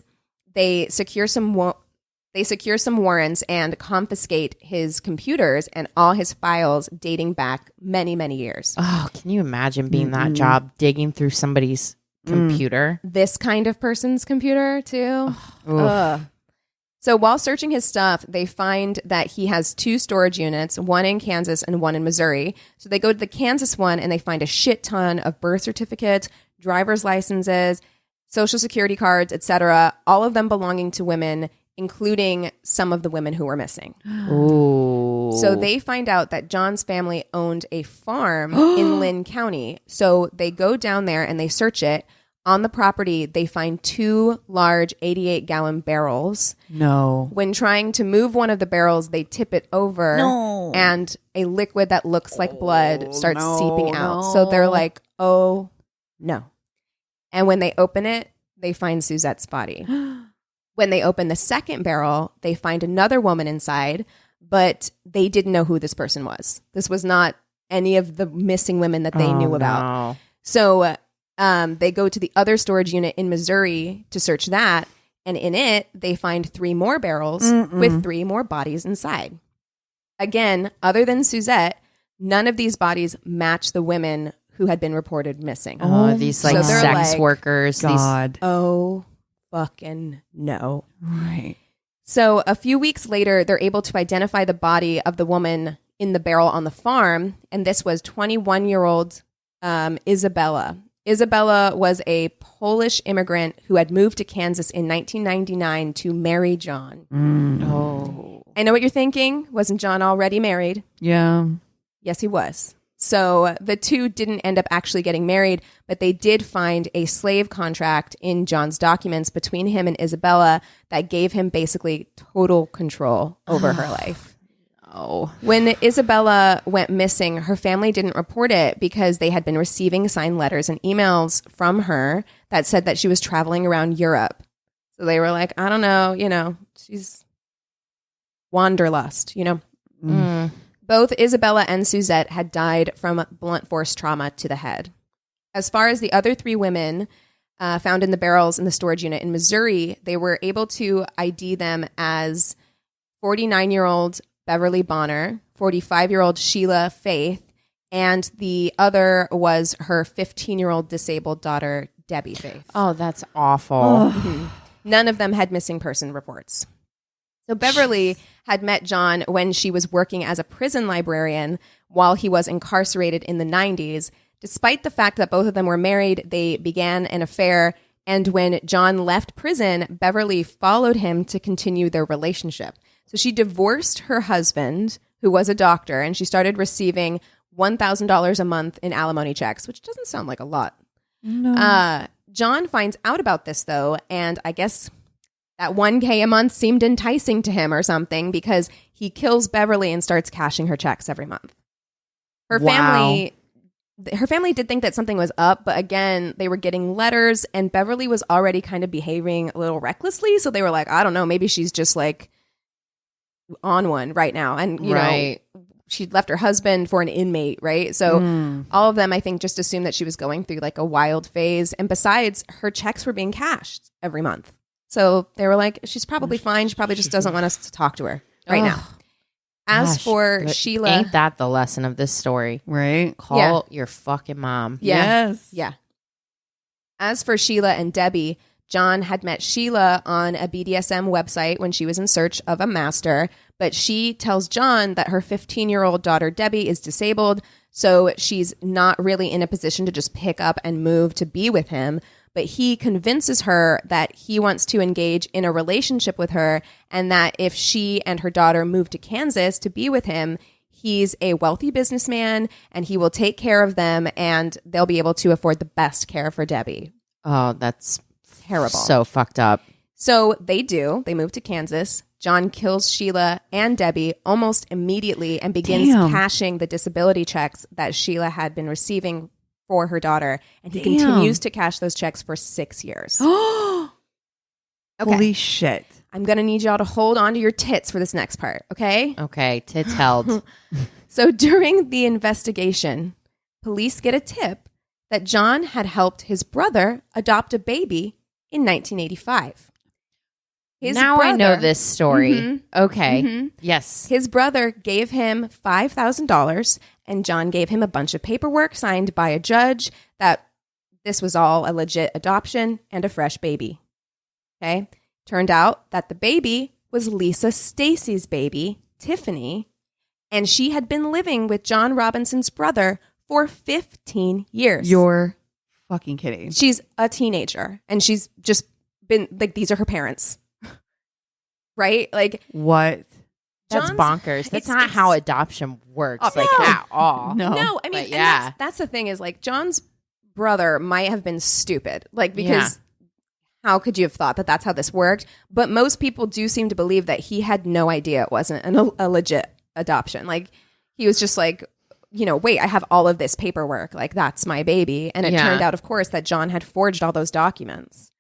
they secure some warrants and confiscate his computers and all his files dating back many, many years. Oh, can you imagine being that job, digging through somebody's computer? This kind of person's computer, too. Ugh. So while searching his stuff, they find that he has 2 storage units, one in Kansas and one in Missouri. So they go to the Kansas one and they find a shit ton of birth certificates, driver's licenses, social security cards, etc., all of them belonging to women, including some of the women who were missing. Ooh. So they find out that John's family owned a farm in Lynn County. So they go down there and they search it. On the property, they find 2 large 88-gallon barrels. No. When trying to move one of the barrels, they tip it over. No. And a liquid that looks like blood starts seeping out. So they're like, oh, no. And when they open it, they find Suzette's body. When they open the second barrel, they find another woman inside, but they didn't know who this person was. This was not any of the missing women that they knew about. No. So they go to the other storage unit in Missouri to search that, and in it, they find 3 more barrels with 3 more bodies inside. Again, other than Suzette, none of these bodies match the women who had been reported missing. Oh, these like So they're sex like, workers. God. Oh, fucking no. Right. So a few weeks later, they're able to identify the body of the woman in the barrel on the farm, and this was 21-year-old Isabella. Isabella was a Polish immigrant who had moved to Kansas in 1999 to marry John. Oh. I know what you're thinking. Wasn't John already married? Yeah. Yes, he was. So the two didn't end up actually getting married, but they did find a slave contract in John's documents between him and Isabella that gave him basically total control over her life. Oh. When Isabella went missing, her family didn't report it because they had been receiving signed letters and emails from her that said that she was traveling around Europe. So they were like, I don't know, she's wanderlust, Both Isabella and Suzette had died from blunt force trauma to the head. As far as the other 3 women found in the barrels in the storage unit in Missouri, they were able to ID them as 49-year-old Beverly Bonner, 45-year-old Sheila Faith, and the other was her 15-year-old disabled daughter, Debbie Faith. Oh, that's awful. None of them had missing person reports. So Beverly had met John when she was working as a prison librarian while he was incarcerated in the 90s. Despite the fact that both of them were married, they began an affair. And when John left prison, Beverly followed him to continue their relationship. So she divorced her husband, who was a doctor, and she started receiving $1,000 a month in alimony checks, which doesn't sound like a lot. No. John finds out about this, though, and I guess that $1,000 a month seemed enticing to him or something because he kills Beverly and starts cashing her checks every month. Her family did think that something was up, but again, they were getting letters and Beverly was already kind of behaving a little recklessly. So they were like, I don't know, maybe she's just like on one right now. And, you know, she'd left her husband for an inmate, right? So all of them, I think, just assumed that she was going through like a wild phase. And besides, her checks were being cashed every month. So they were like, she's probably fine. She probably just doesn't want us to talk to her right now. As Gosh, for but Sheila, ain't that the lesson of this story? Right? Call your fucking mom. Yeah. Yes. Yeah. As for Sheila and Debbie, John had met Sheila on a BDSM website when she was in search of a master, but she tells John that her 15-year-old daughter Debbie is disabled, so she's not really in a position to just pick up and move to be with him. But he convinces her that he wants to engage in a relationship with her, and that if she and her daughter move to Kansas to be with him, he's a wealthy businessman and he will take care of them and they'll be able to afford the best care for Debbie. Oh, that's Terrible. so fucked up. So they do. They move to Kansas. John kills Sheila and Debbie almost immediately and begins cashing the disability checks that Sheila had been receiving for her daughter. And he continues to cash those checks for 6 years. Okay. Holy shit. I'm going to need y'all to hold on to your tits for this next part, okay? Okay, tits held. So during the investigation, police get a tip that John had helped his brother adopt a baby in 1985. Now I know this story. Mhm. Okay. Mhm. Yes. His brother gave him $5,000 and John gave him a bunch of paperwork signed by a judge that this was all a legit adoption and a fresh baby. Okay. Turned out that the baby was Lisa Stacy's baby, Tiffany, and she had been living with John Robinson's brother for 15 years. You're fucking kidding. She's a teenager and she's just been like, these are her parents. Right? Like, What? That's John's- bonkers. That's not how adoption works. Oh, like no. at all. No. No, I mean, But and yeah. that's the thing is like John's brother might have been stupid, like because how could you have thought that that's how this worked? But most people do seem to believe that he had no idea it wasn't a legit adoption. Like he was just like, you know, wait, I have all of this paperwork, like that's my baby, and it Yeah. turned out, of course, that John had forged all those documents.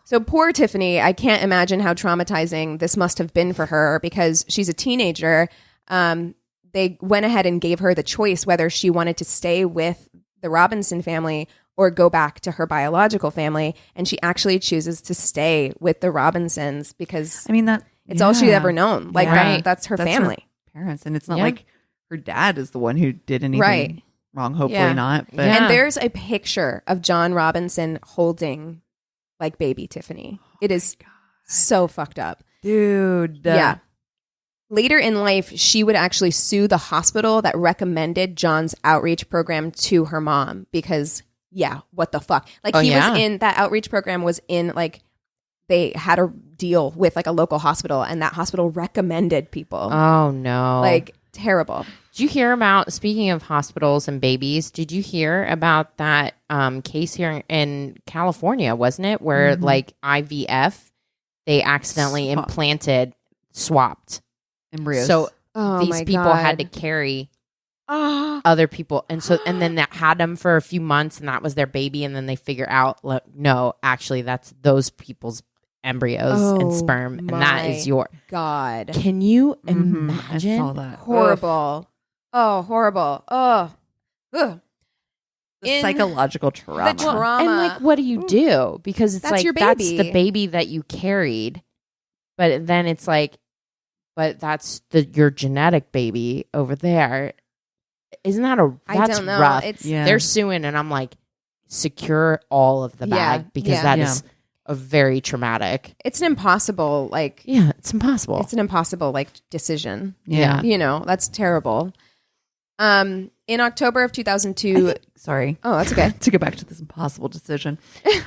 So poor Tiffany, I can't imagine how traumatizing this must have been for her because she's a teenager. They went ahead and gave her the choice whether she wanted to stay with the Robinson family or go back to her biological family. And she actually chooses to stay with the Robinsons because I mean, that it's all she'd ever known. Like Yeah. that's her family. Parents. And it's not Yeah. like her dad is the one who did anything Right. wrong. Hopefully Yeah. not. But Yeah. And there's a picture of John Robinson holding like baby Tiffany. It is so fucked up. dude. Yeah. Later in life, she would actually sue the hospital that recommended John's outreach program to her mom because, yeah, what the fuck? Like he was in that outreach program was in like they had a deal with like a local hospital and that hospital recommended people. Oh no. Like terrible. Did you hear about, speaking of hospitals and babies, did you hear about that case here in California, wasn't it? Where like IVF, they accidentally swapped. embryos. So Oh these my people God. had to carry other people. And then that had them for a few months and that was their baby. And then they figure out, like, no, actually that's those people's embryos and sperm. And that is your. God. Can you I imagine? saw that. Horrible. Oh, horrible. Oh. Ugh. The psychological trauma. the trauma. And like, what do you do? Because it's That's like your that's baby. the baby that you carried, but then it's like, but that's your genetic baby over there. Isn't that I that's don't know. rough? It's Yeah. They're suing, and I'm like, secure all of the bag because yeah. that is a very traumatic. It's an impossible like Yeah, it's impossible. it's an impossible like decision. Yeah. You know, that's terrible. In October of 2002, Sorry. oh, that's okay. To go back to this impossible decision,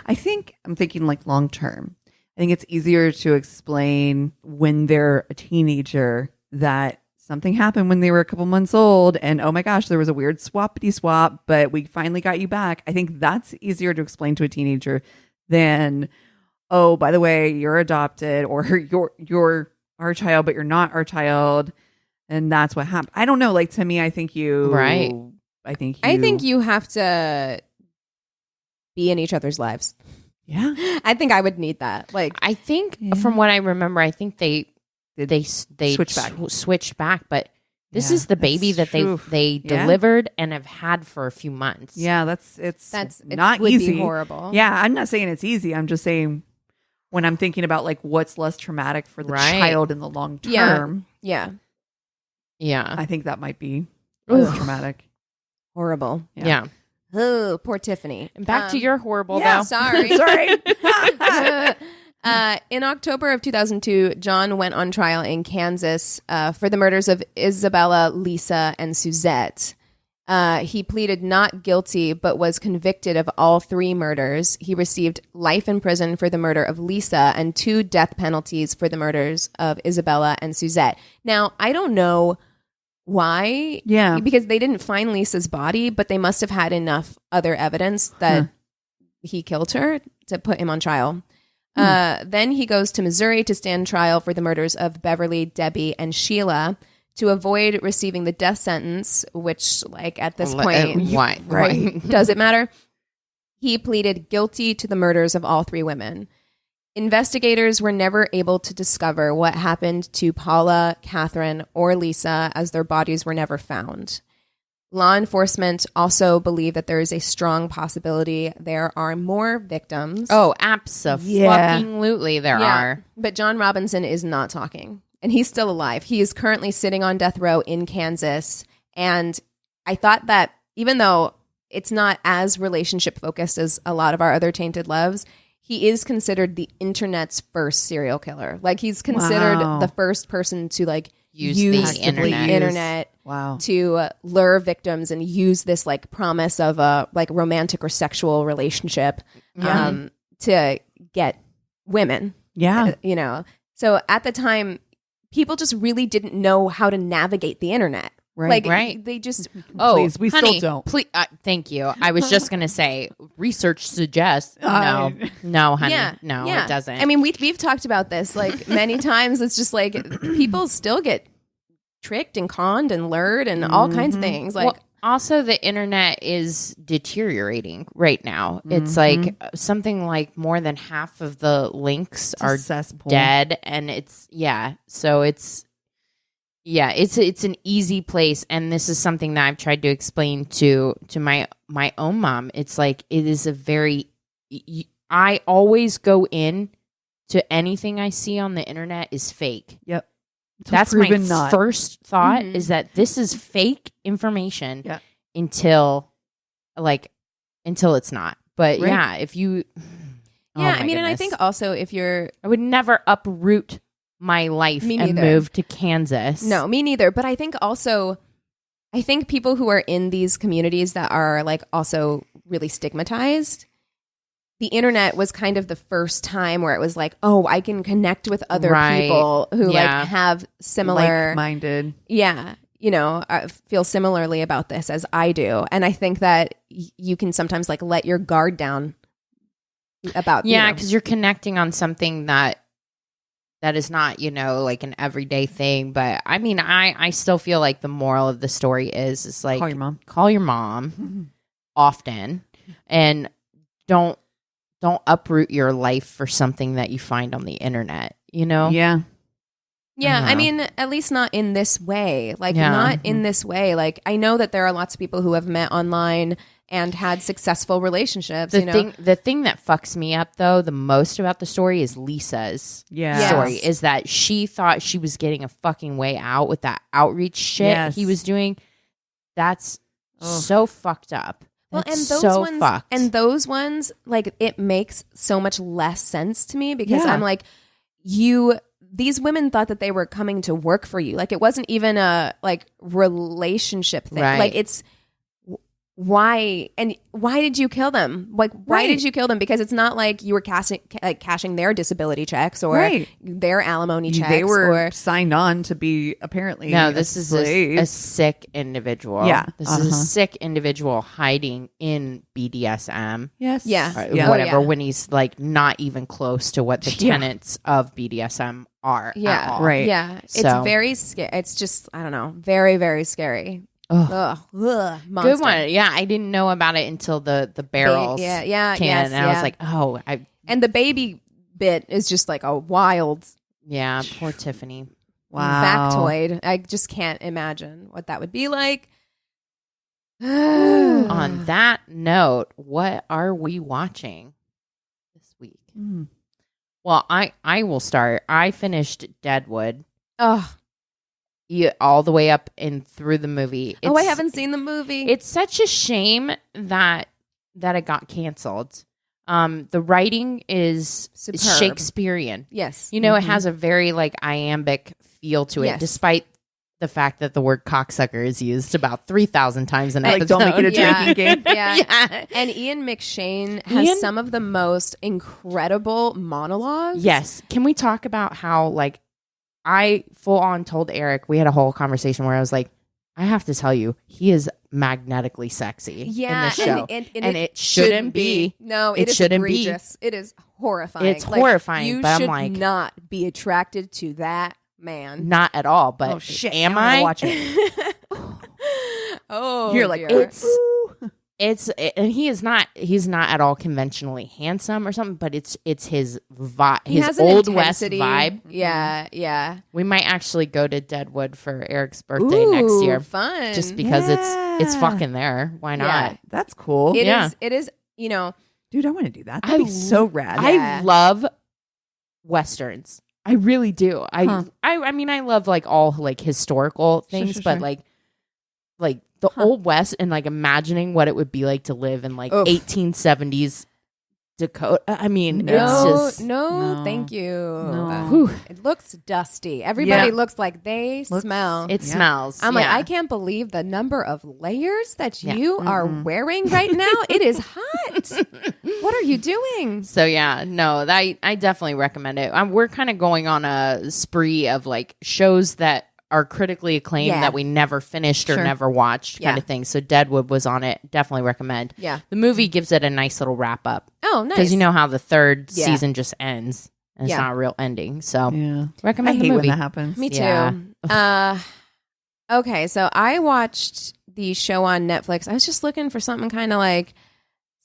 I'm thinking like long term. I think it's easier to explain when they're a teenager that something happened when they were a couple months old and oh my gosh, there was a weird swappity swap, but we finally got you back. I think that's easier to explain to a teenager than, oh, by the way, you're adopted or you're our child, but you're not our child. And that's what happened. I don't know. Like to me, I think you I think you have to be in each other's lives. Yeah. I think I would need that. Like, I think from what I remember, I think they switched back, but this is the baby that they delivered and have had for a few months. Yeah, it's it not would easy. be horrible. Yeah, I'm not saying it's easy. I'm just saying when I'm thinking about like what's less traumatic for the child in the long term. Yeah. Yeah. I think that might be rather traumatic. Horrible. Yeah. Oh, poor Tiffany. And back to your horrible, Yeah, though. sorry. Sorry. In October of 2002, John went on trial in Kansas for the murders of Isabella, Lisa, and Suzette. He pleaded not guilty, but was convicted of all 3 murders. He received life in prison for the murder of Lisa and 2 death penalties for the murders of Isabella and Suzette. Now, I don't know why. Yeah. Because they didn't find Lisa's body, but they must have had enough other evidence that he killed her to put him on trial. Then he goes to Missouri to stand trial for the murders of Beverly, Debbie, and Sheila. To avoid receiving the death sentence, which, like, at this point, Why? right, does it matter? He pleaded guilty to the murders of all 3 women. Investigators were never able to discover what happened to Paula, Catherine, or Lisa, as their bodies were never found. Law enforcement also believe that there is a strong possibility there are more victims. Oh, absolutely there are. But John Robinson is not talking. And he's still alive. He is currently sitting on death row in Kansas. And I thought that even though it's not as relationship focused as a lot of our other Tainted Loves, he is considered the internet's first serial killer. Like, he's considered the first person to, like, use the internet to lure victims and use this, like, promise of a, like, romantic or sexual relationship to get women. Yeah. You know? So at the time, people just really didn't know how to navigate the internet. Right. Like, they just... Please, we honey, still don't. Please, thank you. I was just going to say, research suggests. No, honey. No, it doesn't. I mean, we've talked about this, like, many times. It's just, like, people still get tricked and conned and lured and all kinds of things. Like, also, the internet is deteriorating right now. It's like something like more than half of the links are dead, and it's an easy place. And this is something that I've tried to explain to my own mom. It's like it is a very. I always go in to anything I see on the internet is fake. Yep. That's my first thought is that this is fake information until it's not. But if you... I mean, and I think also if you're... I would never uproot my life and move to Kansas. No, me neither. But I think also... I think people who are in these communities that are, like, also really stigmatized... The internet was kind of the first time where it was like, oh, I can connect with other people who like have similar like-minded. Yeah. You know, feel similarly about this as I do. And I think that you can sometimes like let your guard down about, because you're connecting on something that is not, like an everyday thing. But I mean, I still feel like the moral of the story is like, call your mom often and don't uproot your life for something that you find on the internet, Yeah, I mean, at least not in this way. Like, not in this way. Like, I know that there are lots of people who have met online and had successful relationships. The thing that fucks me up, though, the most about the story is Lisa's story. Is that she thought she was getting a fucking way out with that outreach shit he was doing. That's so fucked up. Well, and those ones, like, it makes so much less sense to me because I'm like, these women thought that they were coming to work for you. Like, it wasn't even a like relationship thing. Right. Like, it's why did you kill them? Like, why did you kill them? Because it's not like you were cashing their disability checks or their alimony checks. They were signed on to be apparently. No, this is a sick individual. Yeah, this is a sick individual hiding in BDSM. Yes, whatever. When he's like not even close to what the tenets of BDSM are. Yeah, at all. Right. Yeah, it's very scary. It's just I don't know, very very scary. Ugh, good one. Yeah, I didn't know about it until the barrels. And I was like, and the baby bit is just like a wild. Yeah, poor Tiffany. Wow, factoid. I just can't imagine what that would be like. On that note, what are we watching this week? Well, I will start. I finished Deadwood. Oh, all the way up and through the movie. I haven't seen the movie. It's such a shame that it got canceled. The writing is Superb. Shakespearean. Yes. You know, it has a very like iambic feel to it, Yes. despite the fact that the word cocksucker is used about 3,000 times an episode. Don't make it a drinking game. Yeah. And Ian McShane has some of the most incredible monologues. Yes. Can we talk about how, like, I full on told Eric, we had a whole conversation where I was like, I have to tell you, he is magnetically sexy in this show. And it shouldn't be. No, it is shouldn't egregious. It is horrifying. It's horrifying, You but should I'm like, not be attracted to that man. Not at all. But Oh shit! am I I? watch it? Oh, You're like, dear. And he's not at all conventionally handsome or something, but it's his vibe, He his has an old West intensity. vibe. Yeah. We might actually go to Deadwood for Eric's birthday next year, Fun. just because it's fucking there. Why not? Yeah. That's cool. It Yeah. is. It is. You know. Dude, I want to do that. That'd be so rad. Yeah. I love westerns. I really do. I mean, I love like all like historical things, sure, but sure. like the old West and like imagining what it would be like to live in like Oof. 1870s Dakota. I mean, No. it's just No, No. thank you. No. Whew. It looks dusty. Everybody Yeah. looks like they smell. It smells. I'm like, yeah. I can't believe the number of layers that Yeah. you are wearing right now. It is hot. What are you doing? So yeah, no, I definitely recommend it. We're kind of going on a spree of like shows that are critically acclaimed Yeah. that we never finished or Sure. never watched kind Yeah. of thing. So Deadwood was on it. Definitely recommend. Yeah. The movie gives it a nice little wrap up Oh, nice. because you know how the third Yeah. season just ends and it's Yeah. not a real ending. So Yeah. I recommend the hate when movie. that happens. Me too. Yeah. Okay, so I watched the show on Netflix. I was just looking for something kind of like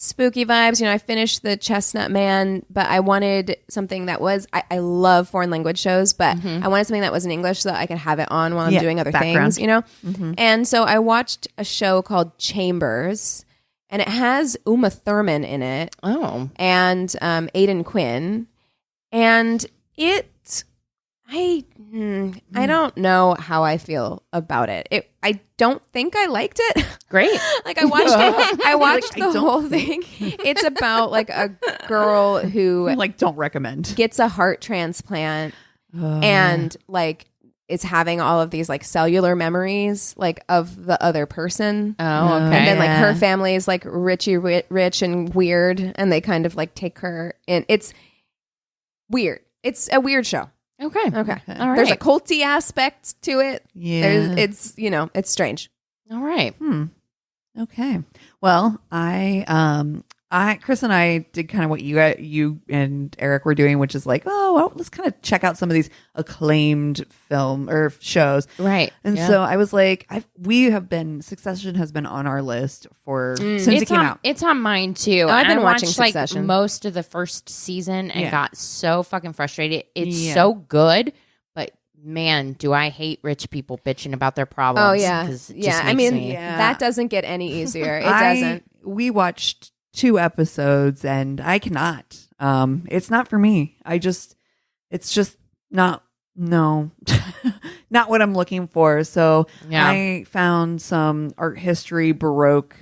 spooky vibes. You know, I finished The Chestnut Man, but I wanted something that was, I love foreign language shows, but I wanted something that was in English so that I could have it on while I'm doing other background. things, you know? And so I watched a show called Chambers, and it has Uma Thurman in it Oh, and Aidan Quinn. And I don't know how I feel about it. I don't think I liked it. great. Like I watched it. I watched I the don't whole thing. It's about like a girl who Like, don't recommend. gets a heart transplant and like is having all of these like cellular memories like of the other person. Oh, okay. And then like her Yeah. family is like rich and weird, and they kind of like take her in. It's weird. It's a weird show. Okay. Okay. All right. There's a culty aspect to it. Yeah. It's it's strange. All right. Okay. Well, Chris and I did kind of what you and Eric were doing, which is like, oh, well, let's kind of check out some of these acclaimed film or shows. Right. And Yeah. so I was like, Succession has been on our list since it it's came on, out. It's on mine too. I've And been I watching watched, like Succession. most of the first season and Yeah. got so fucking frustrated. It's Yeah. so good, but man, do I hate rich people bitching about their problems. Oh yeah. 'cause it Yeah. just I makes mean, me- that doesn't get any easier. It doesn't. We watched 2 episodes and I cannot. It's not for me. It's just not not what I'm looking for. So Yeah. I found some art history Baroque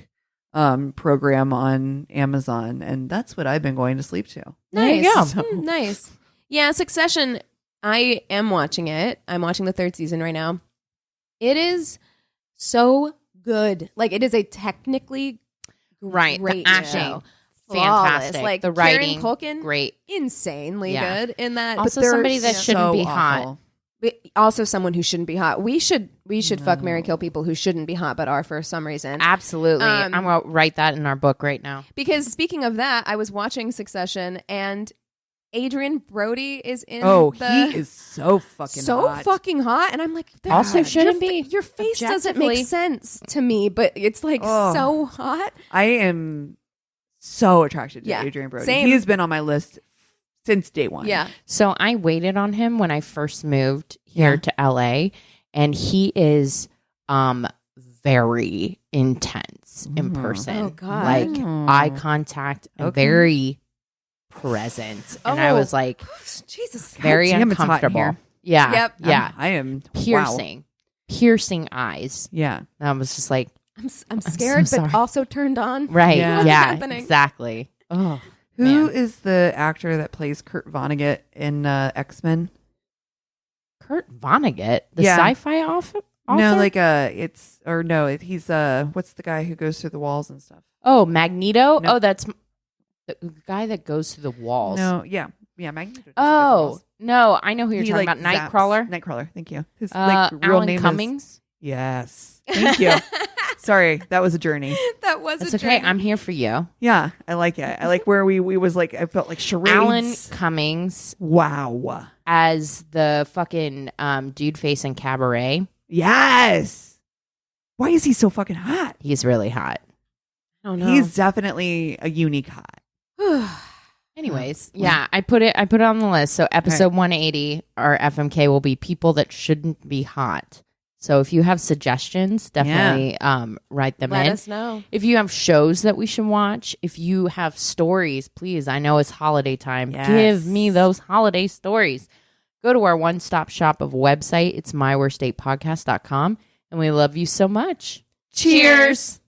program on Amazon, and that's what I've been going to sleep to. There you Nice. go. Nice. Yeah, Succession. I am watching it. I'm watching the 3rd season right now. It is so good. Like it is a technically Right. great The acting, show. fantastic. Flawless. Like the writing, Kieran Culkin, great. insanely Yeah. good in that. Also they're somebody that shouldn't be hot. awful. But also someone who shouldn't be hot. We should fuck, marry, kill people who shouldn't be hot but are for some reason. Absolutely. I'm going to write that in our book right now. Because speaking of that, I was watching Succession and Adrian Brody is in. He is so fucking hot. fucking hot, and I'm like, Also shouldn't your, be. Your face doesn't Objectively. make sense to me, but it's like Oh. so hot. I am so attracted to Yeah. Adrian Brody. Same. He has been on my list since day one. Yeah, So I waited on him when I first moved here to LA, and he is very intense in person. Oh, God. Like Mm. eye contact and Okay. very present. And I was like Jesus. very damn, it's hot in uncomfortable. here. Yeah. Yep. Yeah. I am Piercing. piercing eyes. Yeah. And I was just like, I'm scared, so but also turned on. right. Yeah. What's Yeah, happening? exactly. Oh, Who is the actor that plays Kurt Vonnegut in X-Men? Kurt Vonnegut, the Yeah. sci-fi author? No, like he's what's the guy who goes through the walls and stuff? Oh, Magneto. No. Oh, that's the guy that goes through the walls. No, yeah, Magneto. does go through the Oh walls. no, I know who you're He, talking like, about. zaps- Nightcrawler. Nightcrawler. Thank you. His real Alan name Cummings. is yes. Thank you. Sorry, that was a journey. That was It's a okay. journey. I'm here for you. Yeah, I like it. I like where we was like. I felt like charades. Alan Cummings Wow. as the fucking dude face in Cabaret. Yes. Why is he so fucking hot? He's really hot. I don't know. He's definitely a unique hot. Anyways, yeah, I put it on the list. So episode 180, our FMK will be people that shouldn't be hot. So if you have suggestions, definitely write them Let in. us know. If you have shows that we should watch, if you have stories, please. I know it's holiday time. Yes. Give me those holiday stories. Go to our one-stop shop of website. It's myworstatepodcast.com. And we love you so much. Cheers.